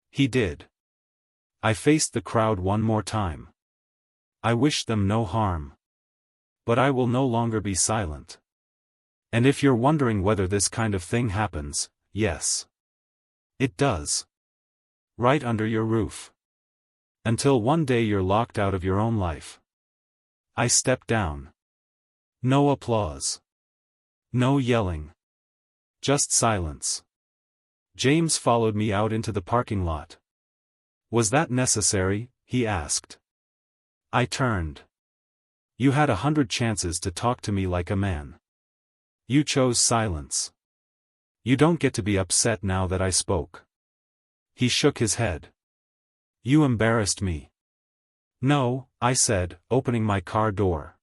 He did. I faced the crowd one more time. I wished them no harm. But I will no longer be silent. And if you're wondering whether this kind of thing happens, yes. It does. Right under your roof. Until one day you're locked out of your own life. I stepped down. No applause. No yelling. Just silence. James followed me out into the parking lot. Was that necessary? He asked. I turned. You had 100 chances to talk to me like a man. You chose silence. You don't get to be upset now that I spoke. He shook his head. You embarrassed me. No, I said, opening my car door.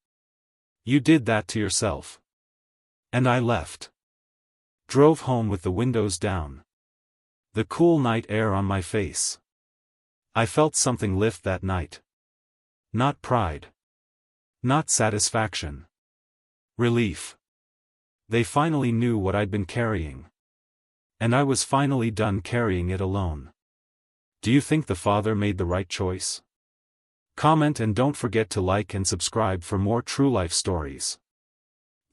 You did that to yourself. And I left. Drove home with the windows down. The cool night air on my face. I felt something lift that night. Not pride. Not satisfaction. Relief. They finally knew what I'd been carrying. And I was finally done carrying it alone. Do you think the father made the right choice? Comment and don't forget to like and subscribe for more true life stories.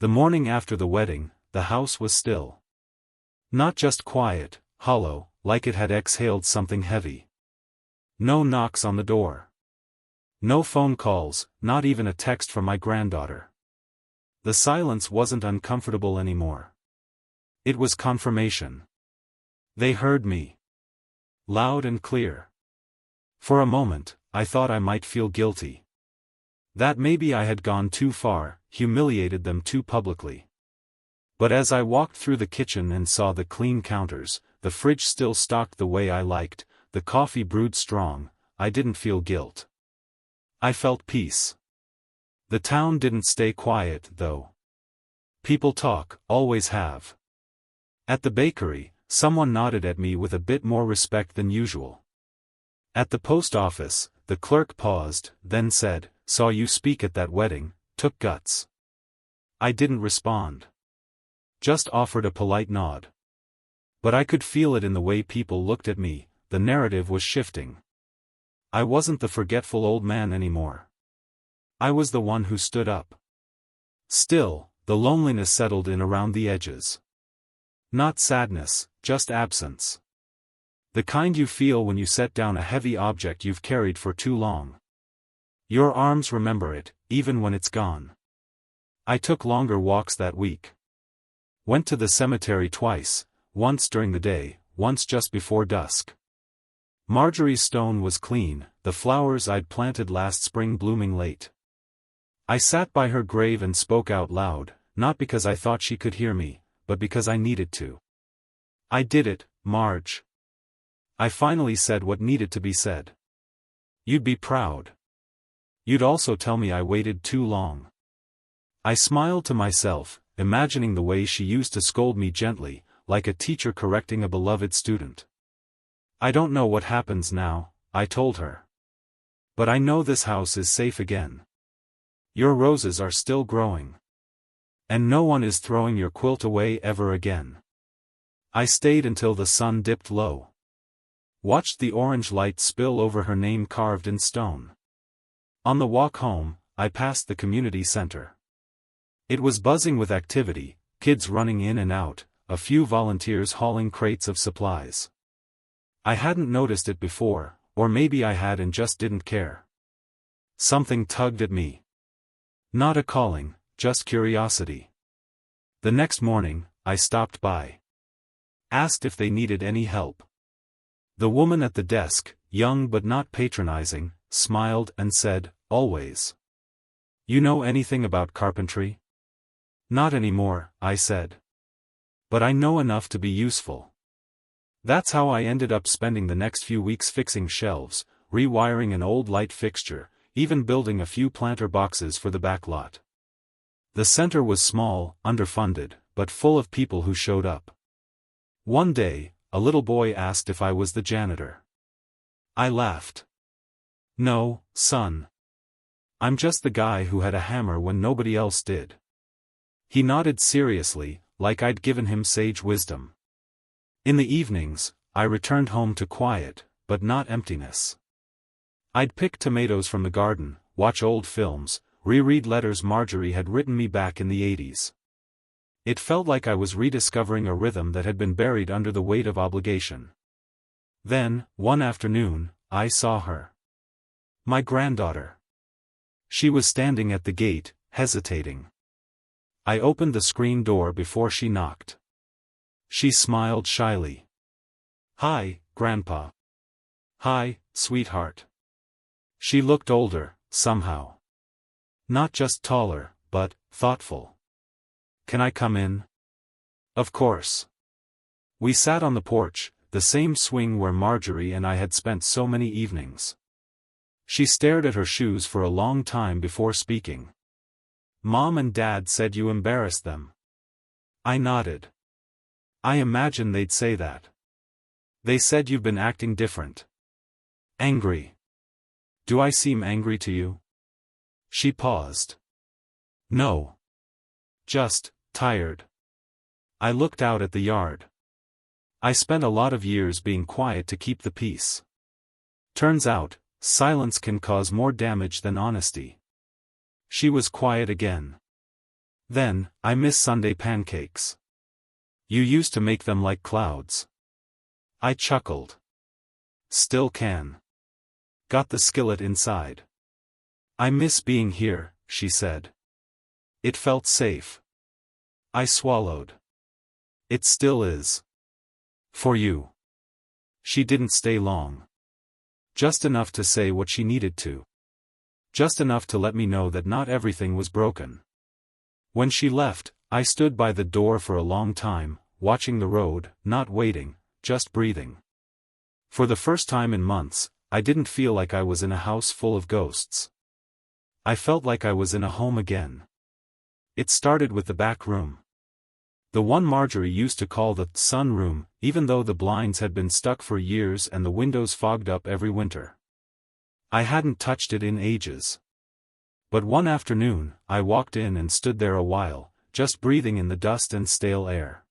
The morning after the wedding, the house was still. Not just quiet, hollow, like it had exhaled something heavy. No knocks on the door. No phone calls, not even a text from my granddaughter. The silence wasn't uncomfortable anymore. It was confirmation. They heard me. Loud and clear. For a moment, I thought I might feel guilty. That maybe I had gone too far, humiliated them too publicly. But as I walked through the kitchen and saw the clean counters, the fridge still stocked the way I liked, the coffee brewed strong, I didn't feel guilt. I felt peace. The town didn't stay quiet, though. People talk, always have. At the bakery, someone nodded at me with a bit more respect than usual. At the post office, the clerk paused, then said, "Saw you speak at that wedding, took guts." I didn't respond. Just offered a polite nod. But I could feel it in the way people looked at me, the narrative was shifting. I wasn't the forgetful old man anymore. I was the one who stood up. Still, the loneliness settled in around the edges. Not sadness, just absence. The kind you feel when you set down a heavy object you've carried for too long. Your arms remember it, even when it's gone. I took longer walks that week. Went to the cemetery twice, once during the day, once just before dusk. Marjorie's stone was clean, the flowers I'd planted last spring blooming late. I sat by her grave and spoke out loud, not because I thought she could hear me, but because I needed to. I did it, Marge. I finally said what needed to be said. You'd be proud. You'd also tell me I waited too long. I smiled to myself, imagining the way she used to scold me gently, like a teacher correcting a beloved student. I don't know what happens now, I told her. But I know this house is safe again. Your roses are still growing. And no one is throwing your quilt away ever again. I stayed until the sun dipped low. Watched the orange light spill over her name carved in stone. On the walk home, I passed the community center. It was buzzing with activity, kids running in and out, a few volunteers hauling crates of supplies. I hadn't noticed it before, or maybe I had and just didn't care. Something tugged at me. Not a calling, just curiosity. The next morning, I stopped by. Asked if they needed any help. The woman at the desk, young but not patronizing, smiled and said, "Always. You know anything about carpentry?" "Not anymore," I said. "But I know enough to be useful." That's how I ended up spending the next few weeks fixing shelves, rewiring an old light fixture, even building a few planter boxes for the back lot. The center was small, underfunded, but full of people who showed up. One day, a little boy asked if I was the janitor. I laughed. "No, son. I'm just the guy who had a hammer when nobody else did." He nodded seriously, like I'd given him sage wisdom. In the evenings, I returned home to quiet, but not emptiness. I'd pick tomatoes from the garden, watch old films, reread letters Marjorie had written me back in the 80s. It felt like I was rediscovering a rhythm that had been buried under the weight of obligation. Then, one afternoon, I saw her. My granddaughter. She was standing at the gate, hesitating. I opened the screen door before she knocked. She smiled shyly. "Hi, Grandpa." "Hi, sweetheart." She looked older, somehow. Not just taller, but thoughtful. "Can I come in?" Of course. We sat on the porch, the same swing where Marjorie and I had spent so many evenings. She stared at her shoes for a long time before speaking. "Mom and Dad said you embarrassed them." I nodded. "I imagine they'd say that. They said you've been acting different. Angry. Do I seem angry to you?" She paused. "No. Just tired." I looked out at the yard. I spent a lot of years being quiet to keep the peace. Turns out, silence can cause more damage than honesty. She was quiet again. "Then, I miss Sunday pancakes. You used to make them like clouds." I chuckled. "Still can. Got the skillet inside." "I miss being here," she said. It felt safe. I swallowed. "It still is. For you." She didn't stay long. Just enough to say what she needed to. Just enough to let me know that not everything was broken. When she left, I stood by the door for a long time, watching the road, not waiting, just breathing. For the first time in months, I didn't feel like I was in a house full of ghosts. I felt like I was in a home again. It started with the back room. The one Marjorie used to call the sun room, even though the blinds had been stuck for years and the windows fogged up every winter. I hadn't touched it in ages. But one afternoon, I walked in and stood there a while, just breathing in the dust and stale air.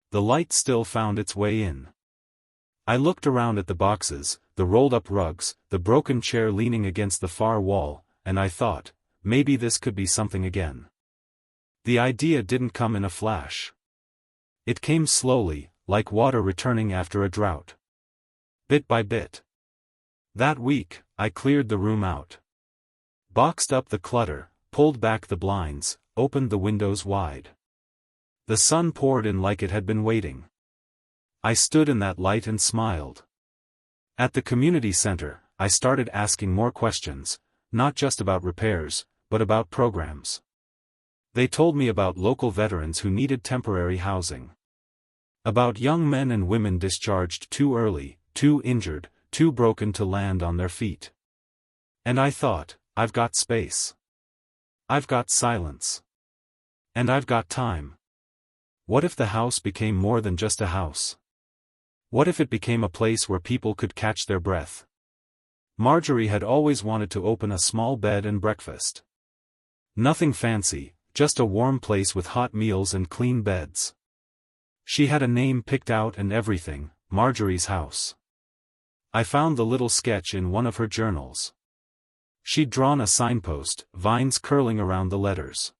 The light still found its way in. I looked around at the boxes, the rolled-up rugs, the broken chair leaning against the far wall, and I thought, maybe this could be something again. The idea didn't come in a flash. It came slowly, like water returning after a drought. Bit by bit. That week, I cleared the room out. Boxed up the clutter, pulled back the blinds, opened the windows wide. The sun poured in like it had been waiting. I stood in that light and smiled. At the community center, I started asking more questions, not just about repairs, but about programs. They told me about local veterans who needed temporary housing. About young men and women discharged too early, too injured, too broken to land on their feet. And I thought, I've got space. I've got silence. And I've got time. What if the house became more than just a house? What if it became a place where people could catch their breath? Marjorie had always wanted to open a small bed and breakfast. Nothing fancy, just a warm place with hot meals and clean beds. She had a name picked out and everything, Marjorie's House. I found the little sketch in one of her journals. She'd drawn a signpost, vines curling around the letters.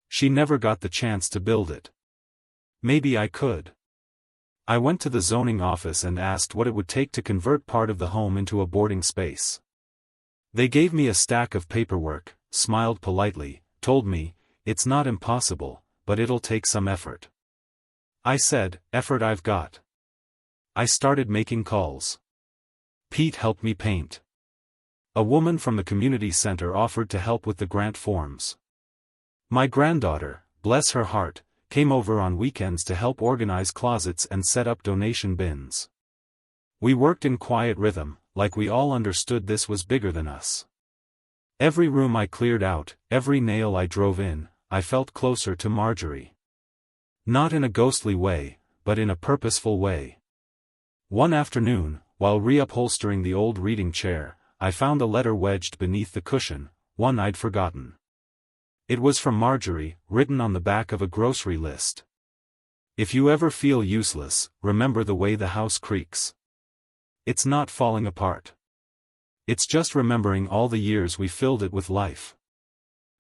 She never got the chance to build it. Maybe I could. I went to the zoning office and asked what it would take to convert part of the home into a boarding space. They gave me a stack of paperwork, smiled politely, told me, "It's not impossible, but it'll take some effort." I said, "Effort I've got." I started making calls. Pete helped me paint. A woman from the community center offered to help with the grant forms. My granddaughter, bless her heart, came over on weekends to help organize closets and set up donation bins. We worked in quiet rhythm, like we all understood this was bigger than us. Every room I cleared out, every nail I drove in, I felt closer to Marjorie. Not in a ghostly way, but in a purposeful way. One afternoon, while reupholstering the old reading chair, I found a letter wedged beneath the cushion, one I'd forgotten. It was from Marjorie, written on the back of a grocery list. "If you ever feel useless, remember the way the house creaks. It's not falling apart. It's just remembering all the years we filled it with life.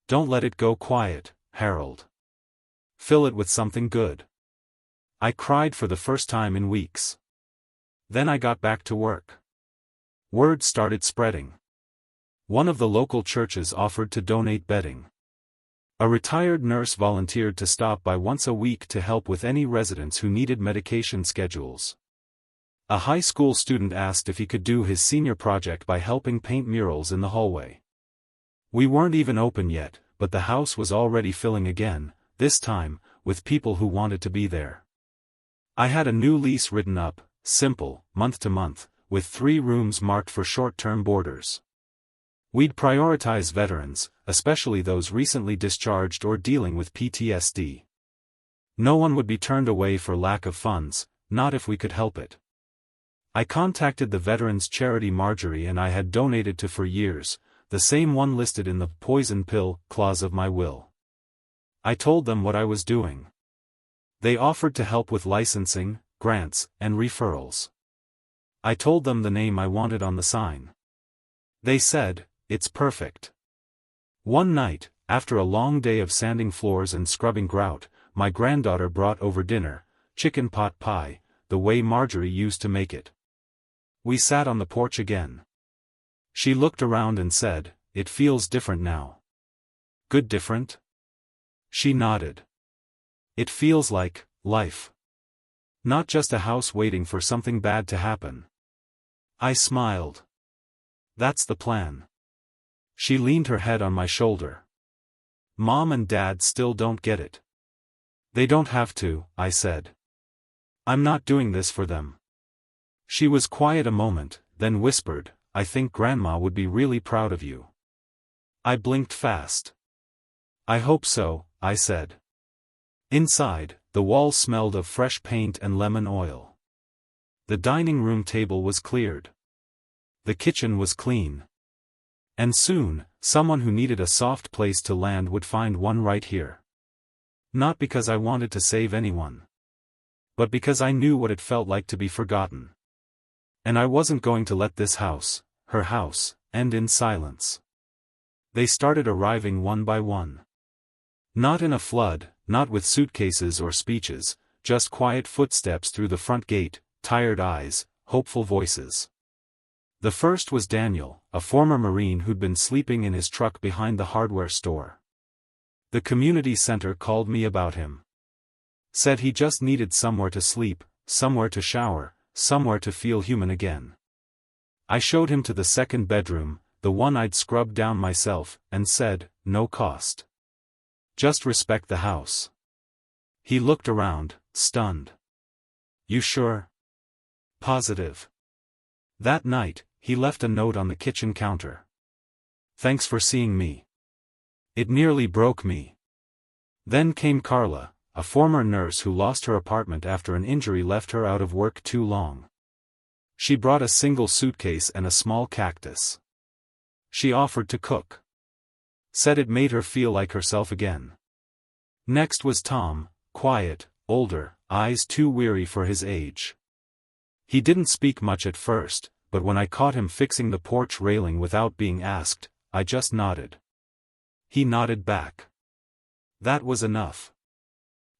Don't let it go quiet, Harold. Fill it with something good." I cried for the first time in weeks. Then I got back to work. Word started spreading. One of the local churches offered to donate bedding. A retired nurse volunteered to stop by once a week to help with any residents who needed medication schedules. A high school student asked if he could do his senior project by helping paint murals in the hallway. We weren't even open yet, but the house was already filling again, this time, with people who wanted to be there. I had a new lease written up, simple, month to month, with 3 rooms marked for short-term boarders. We'd prioritize veterans, especially those recently discharged or dealing with PTSD. No one would be turned away for lack of funds, not if we could help it. I contacted the veterans charity Marjorie and I had donated to for years, the same one listed in the poison pill clause of my will. I told them what I was doing. They offered to help with licensing, grants, and referrals. I told them the name I wanted on the sign. They said, "It's perfect." One night, after a long day of sanding floors and scrubbing grout, my granddaughter brought over dinner, chicken pot pie, the way Marjorie used to make it. We sat on the porch again. She looked around and said, "It feels different now." "Good different?" She nodded. "It feels like life. Not just a house waiting for something bad to happen." I smiled. "That's the plan." She leaned her head on my shoulder. "Mom and Dad still don't get it." "They don't have to," I said. "I'm not doing this for them." She was quiet a moment, then whispered, "I think Grandma would be really proud of you." I blinked fast. "I hope so," I said. Inside, the walls smelled of fresh paint and lemon oil. The dining room table was cleared. The kitchen was clean. And soon, someone who needed a soft place to land would find one right here. Not because I wanted to save anyone, but because I knew what it felt like to be forgotten. And I wasn't going to let this house, her house, end in silence. They started arriving one by one. Not in a flood, not with suitcases or speeches, just quiet footsteps through the front gate, tired eyes, hopeful voices. The first was Daniel, a former Marine who'd been sleeping in his truck behind the hardware store. The community center called me about him. Said he just needed somewhere to sleep, somewhere to shower, somewhere to feel human again. I showed him to the second bedroom, the one I'd scrubbed down myself, and said, "No cost. Just respect the house." He looked around, stunned. "You sure?" "Positive." That night, he left a note on the kitchen counter. "Thanks for seeing me. It nearly broke me." Then came Carla, a former nurse who lost her apartment after an injury left her out of work too long. She brought a single suitcase and a small cactus. She offered to cook. Said it made her feel like herself again. Next was Tom, quiet, older, eyes too weary for his age. He didn't speak much at first, but when I caught him fixing the porch railing without being asked, I just nodded. He nodded back. That was enough.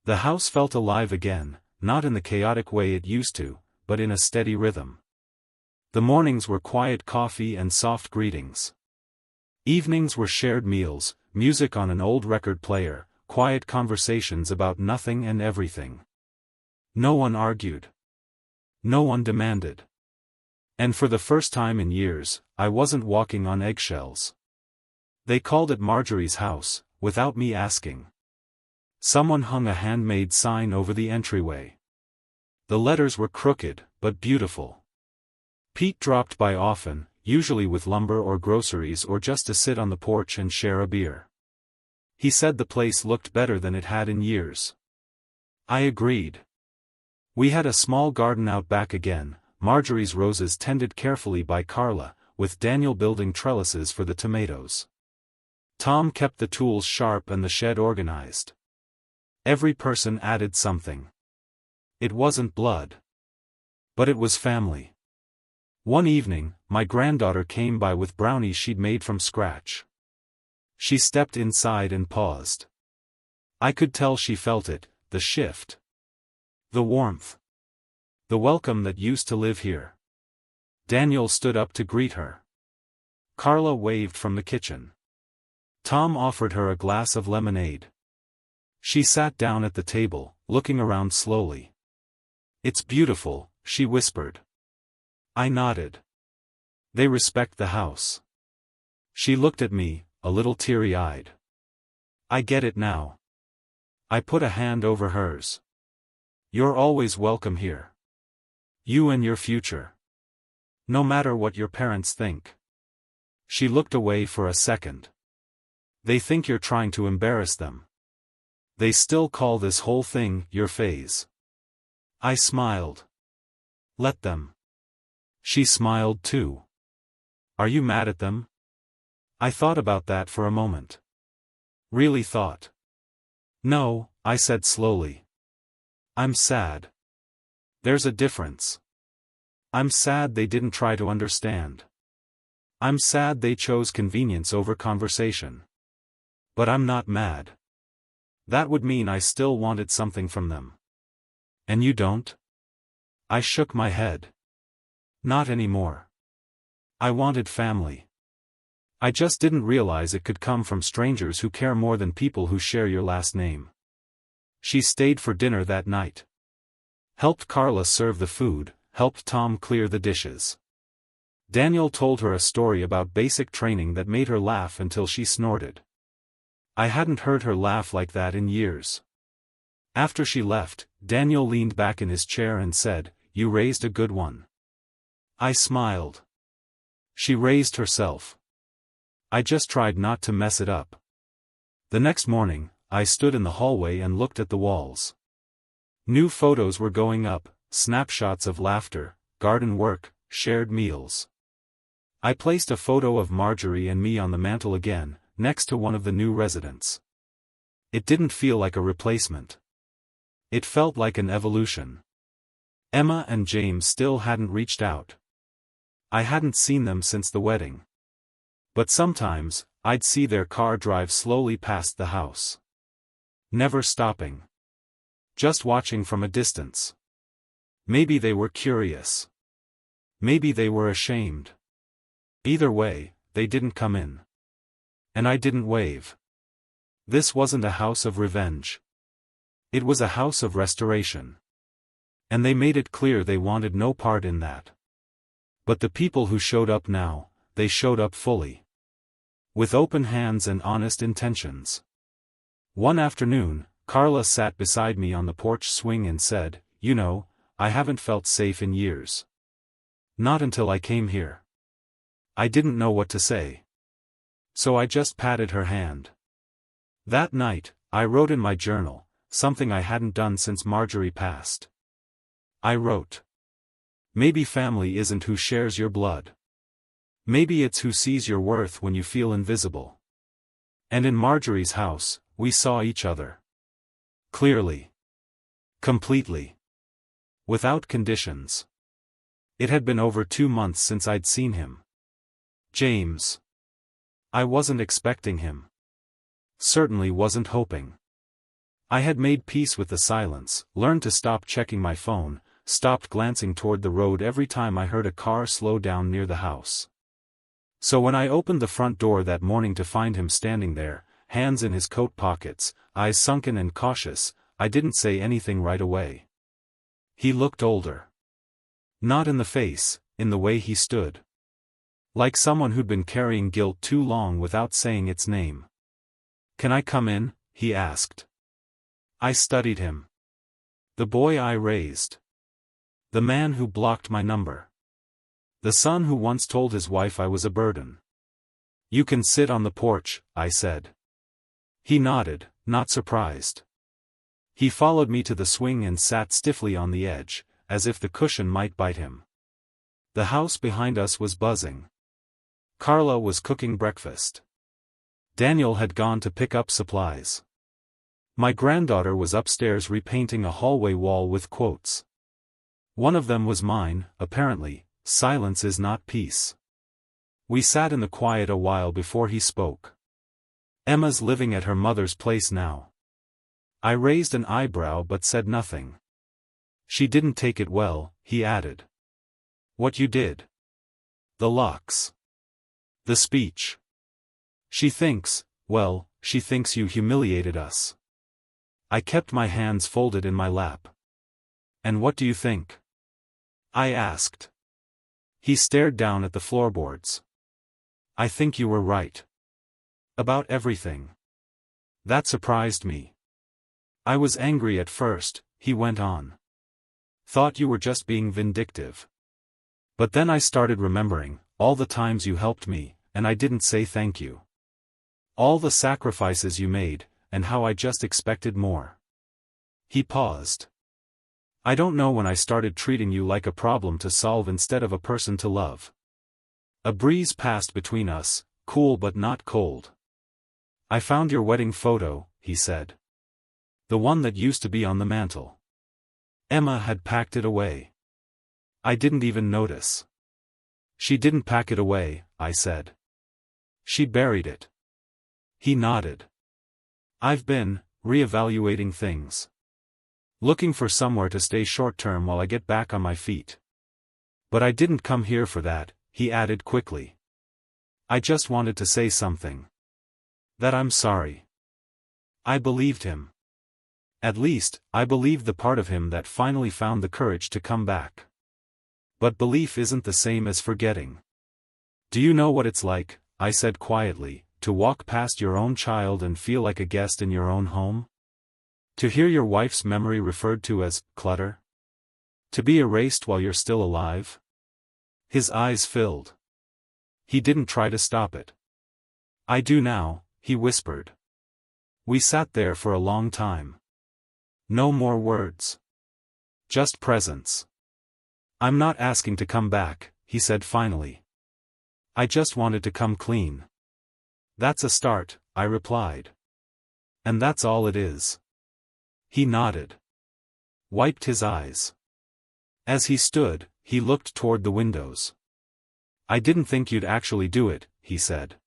The house felt alive again, not in the chaotic way it used to, but in a steady rhythm. The mornings were quiet coffee and soft greetings. Evenings were shared meals, music on an old record player, quiet conversations about nothing and everything. No one argued. No one demanded. And for the first time in years, I wasn't walking on eggshells. They called it Marjorie's house, without me asking. Someone hung a handmade sign over the entryway. The letters were crooked, but beautiful. Pete dropped by often, usually with lumber or groceries or just to sit on the porch and share a beer. He said the place looked better than it had in years. I agreed. We had a small garden out back again, Marjorie's roses tended carefully by Carla, with Daniel building trellises for the tomatoes. Tom kept the tools sharp and the shed organized. Every person added something. It wasn't blood. But it was family. One evening, my granddaughter came by with brownies she'd made from scratch. She stepped inside and paused. I could tell she felt it, the shift. The warmth. The welcome that used to live here. Daniel stood up to greet her. Carla waved from the kitchen. Tom offered her a glass of lemonade. She sat down at the table, looking around slowly. "It's beautiful," she whispered. I nodded. "They respect the house." She looked at me, a little teary-eyed. "I get it now." I put a hand over hers. "You're always welcome here. You and your future. No matter what your parents think." She looked away for a second. "They think you're trying to embarrass them. They still call this whole thing your phase." I smiled. "Let them." She smiled too. "Are you mad at them?" I thought about that for a moment. Really thought. "No," I said slowly. "I'm sad. There's a difference. I'm sad they didn't try to understand. I'm sad they chose convenience over conversation. But I'm not mad. That would mean I still wanted something from them." "And you don't?" I shook my head. "Not anymore. I wanted family. I just didn't realize it could come from strangers who care more than people who share your last name." She stayed for dinner that night. Helped Carla serve the food, helped Tom clear the dishes. Daniel told her a story about basic training that made her laugh until she snorted. I hadn't heard her laugh like that in years. After she left, Daniel leaned back in his chair and said, "You raised a good one." I smiled. She raised herself. I just tried not to mess it up. The next morning, I stood in the hallway and looked at the walls. New photos were going up, snapshots of laughter, garden work, shared meals. I placed a photo of Marjorie and me on the mantel again, next to one of the new residents. It didn't feel like a replacement. It felt like an evolution. Emma and James still hadn't reached out. I hadn't seen them since the wedding. But sometimes, I'd see their car drive slowly past the house. Never stopping. Just watching from a distance. Maybe they were curious. Maybe they were ashamed. Either way, they didn't come in. And I didn't wave. This wasn't a house of revenge. It was a house of restoration. And they made it clear they wanted no part in that. But the people who showed up now, they showed up fully. With open hands and honest intentions. One afternoon, Carla sat beside me on the porch swing and said, "You know, I haven't felt safe in years. Not until I came here." I didn't know what to say. So I just patted her hand. That night, I wrote in my journal, something I hadn't done since Marjorie passed. I wrote. "Maybe family isn't who shares your blood. Maybe it's who sees your worth when you feel invisible." And in Marjorie's house, we saw each other. Clearly. Completely. Without conditions. It had been over 2 months since I'd seen him. James. I wasn't expecting him. Certainly wasn't hoping. I had made peace with the silence, learned to stop checking my phone, stopped glancing toward the road every time I heard a car slow down near the house. So when I opened the front door that morning to find him standing there, hands in his coat pockets, eyes sunken and cautious, I didn't say anything right away. He looked older. Not in the face, in the way he stood. Like someone who'd been carrying guilt too long without saying its name. "Can I come in?" he asked. I studied him. The boy I raised. The man who blocked my number. The son who once told his wife I was a burden. "You can sit on the porch," I said. He nodded, not surprised. He followed me to the swing and sat stiffly on the edge, as if the cushion might bite him. The house behind us was buzzing. Carla was cooking breakfast. Daniel had gone to pick up supplies. My granddaughter was upstairs repainting a hallway wall with quotes. One of them was mine, apparently, "Silence is not peace." We sat in the quiet a while before he spoke. "Emma's living at her mother's place now." I raised an eyebrow but said nothing. "She didn't take it well," he added. "What you did?" "The locks. The speech. She thinks you humiliated us." I kept my hands folded in my lap. "And what do you think?" I asked. He stared down at the floorboards. "I think you were right. About everything." That surprised me. "I was angry at first," he went on. "Thought you were just being vindictive. But then I started remembering all the times you helped me, and I didn't say thank you. All the sacrifices you made, and how I just expected more." He paused. "I don't know when I started treating you like a problem to solve instead of a person to love." A breeze passed between us, cool but not cold. "I found your wedding photo," he said. "The one that used to be on the mantel. Emma had packed it away. I didn't even notice." "She didn't pack it away," I said. "She buried it." He nodded. "I've been reevaluating things. Looking for somewhere to stay short-term while I get back on my feet. But I didn't come here for that," he added quickly. "I just wanted to say something. That I'm sorry." I believed him. At least, I believed the part of him that finally found the courage to come back. But belief isn't the same as forgetting. "Do you know what it's like," I said quietly, "to walk past your own child and feel like a guest in your own home? To hear your wife's memory referred to as clutter? To be erased while you're still alive?" His eyes filled. He didn't try to stop it. "I do now," he whispered. We sat there for a long time. No more words. Just presence. "I'm not asking to come back," he said finally. "I just wanted to come clean." "That's a start," I replied. "And that's all it is." He nodded. Wiped his eyes. As he stood, he looked toward the windows. "I didn't think you'd actually do it," he said.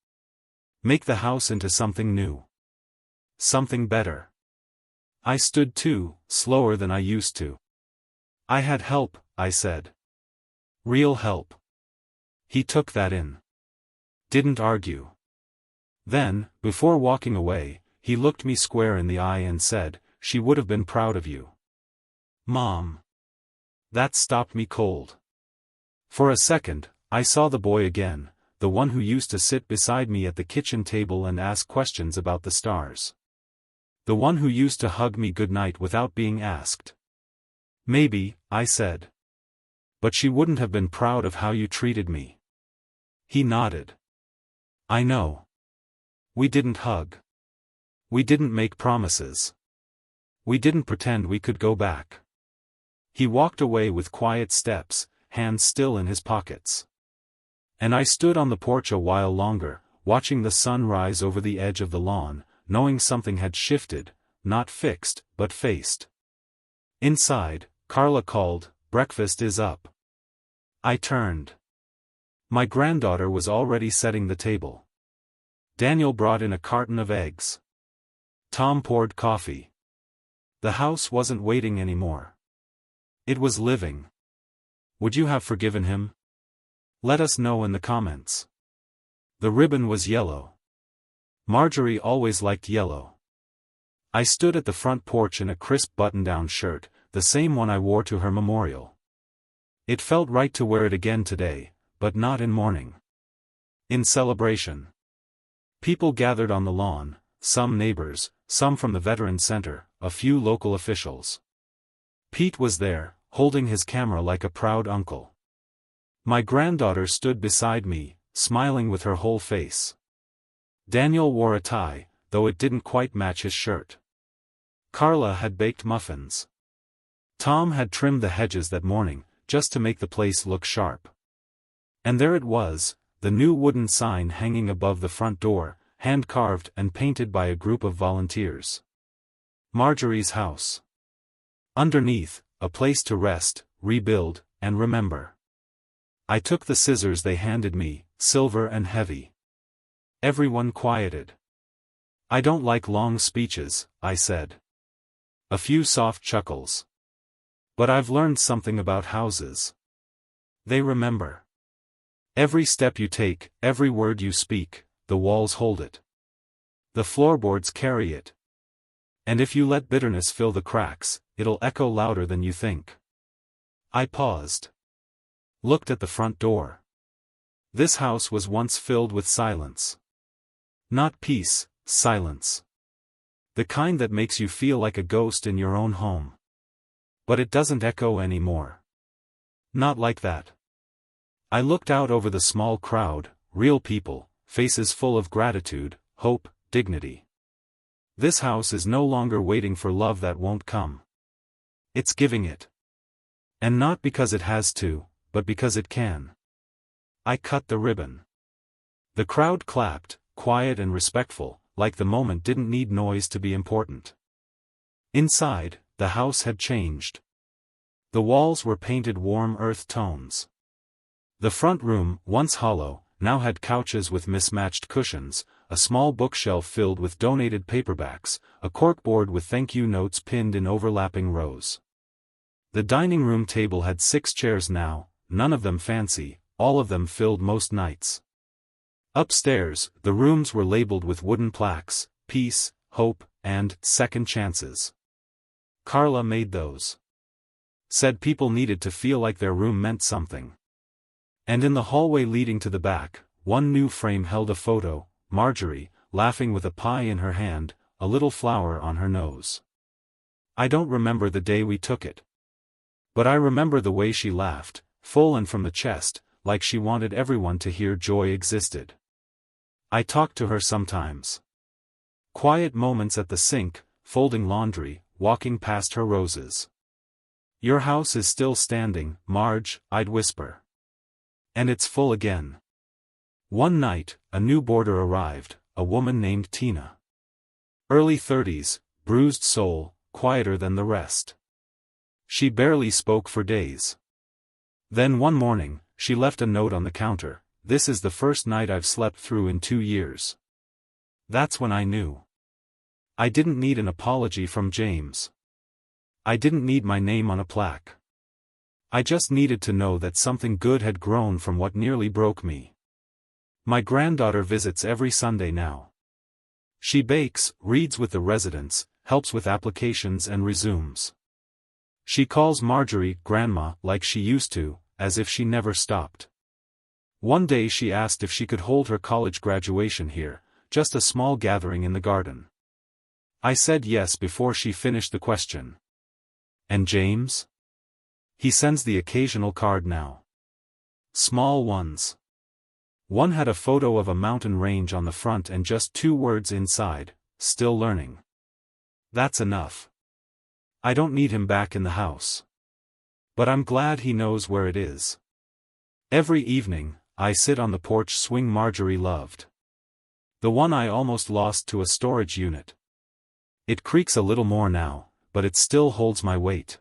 "Make the house into something new. Something better." I stood too, slower than I used to. "I had help," I said. "Real help." He took that in. Didn't argue. Then, before walking away, he looked me square in the eye and said, "She would have been proud of you." Mom. That stopped me cold. For a second, I saw the boy again, the one who used to sit beside me at the kitchen table and ask questions about the stars. The one who used to hug me goodnight without being asked. "Maybe," I said. "But she wouldn't have been proud of how you treated me." He nodded. "I know. We didn't hug. We didn't make promises. We didn't pretend we could go back." He walked away with quiet steps, hands still in his pockets. And I stood on the porch a while longer, watching the sun rise over the edge of the lawn, knowing something had shifted, not fixed, but faced. Inside, Carla called, "Breakfast is up." I turned. My granddaughter was already setting the table. Daniel brought in a carton of eggs. Tom poured coffee. The house wasn't waiting anymore. It was living. Would you have forgiven him? Let us know in the comments. The ribbon was yellow. Marjorie always liked yellow. I stood at the front porch in a crisp button-down shirt, the same one I wore to her memorial. It felt right to wear it again today, but not in mourning. In celebration. People gathered on the lawn, some neighbors, some from the Veterans Center, a few local officials. Pete was there, holding his camera like a proud uncle. My granddaughter stood beside me, smiling with her whole face. Daniel wore a tie, though it didn't quite match his shirt. Carla had baked muffins. Tom had trimmed the hedges that morning, just to make the place look sharp. And there it was, the new wooden sign hanging above the front door, hand-carved and painted by a group of volunteers. Marjorie's house. Underneath, a place to rest, rebuild, and remember. I took the scissors they handed me, silver and heavy. Everyone quieted. I don't like long speeches, I said. A few soft chuckles. But I've learned something about houses. They remember. Every step you take, every word you speak, the walls hold it. The floorboards carry it. And if you let bitterness fill the cracks, it'll echo louder than you think. I paused. Looked at the front door. This house was once filled with silence. Not peace, silence. The kind that makes you feel like a ghost in your own home. But it doesn't echo anymore. Not like that. I looked out over the small crowd, real people, faces full of gratitude, hope, dignity. This house is no longer waiting for love that won't come. It's giving it. And not because it has to, but because it can. I cut the ribbon. The crowd clapped, quiet and respectful, like the moment didn't need noise to be important. Inside, the house had changed. The walls were painted warm earth tones. The front room, once hollow, now had couches with mismatched cushions, a small bookshelf filled with donated paperbacks, a corkboard with thank you notes pinned in overlapping rows. The dining room table had 6 chairs now, none of them fancy, all of them filled most nights. Upstairs, the rooms were labeled with wooden plaques, peace, hope, and second chances. Carla made those. Said people needed to feel like their room meant something. And in the hallway leading to the back, one new frame held a photo, Marjorie, laughing with a pie in her hand, a little flower on her nose. I don't remember the day we took it. But I remember the way she laughed, full and from the chest, like she wanted everyone to hear joy existed. I talked to her sometimes. Quiet moments at the sink, folding laundry, walking past her roses. Your house is still standing, Marge, I'd whisper. And it's full again. One night, a new boarder arrived, a woman named Tina. Early 30s, bruised soul, quieter than the rest. She barely spoke for days. Then one morning, she left a note on the counter, "This is the first night I've slept through in 2 years." That's when I knew. I didn't need an apology from James. I didn't need my name on a plaque. I just needed to know that something good had grown from what nearly broke me. My granddaughter visits every Sunday now. She bakes, reads with the residents, helps with applications and resumes. She calls Marjorie Grandma like she used to, as if she never stopped. One day she asked if she could hold her college graduation here, just a small gathering in the garden. I said yes before she finished the question. And James? He sends the occasional card now. Small ones. One had a photo of a mountain range on the front and just 2 words inside, "Still learning." That's enough. I don't need him back in the house. But I'm glad he knows where it is. Every evening, I sit on the porch swing Marjorie loved. The one I almost lost to a storage unit. It creaks a little more now, but it still holds my weight.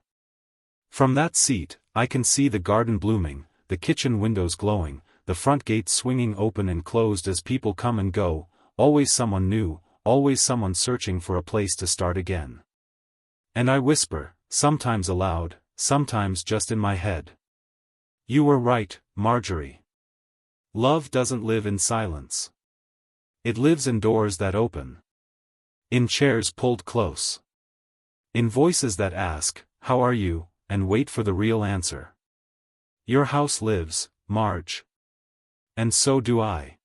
From that seat, I can see the garden blooming, the kitchen windows glowing, the front gate swinging open and closed as people come and go, always someone new, always someone searching for a place to start again. And I whisper, sometimes aloud, sometimes just in my head. You were right, Marjorie. Love doesn't live in silence. It lives in doors that open. In chairs pulled close. In voices that ask, how are you, and wait for the real answer. Your house lives, Marge. And so do I.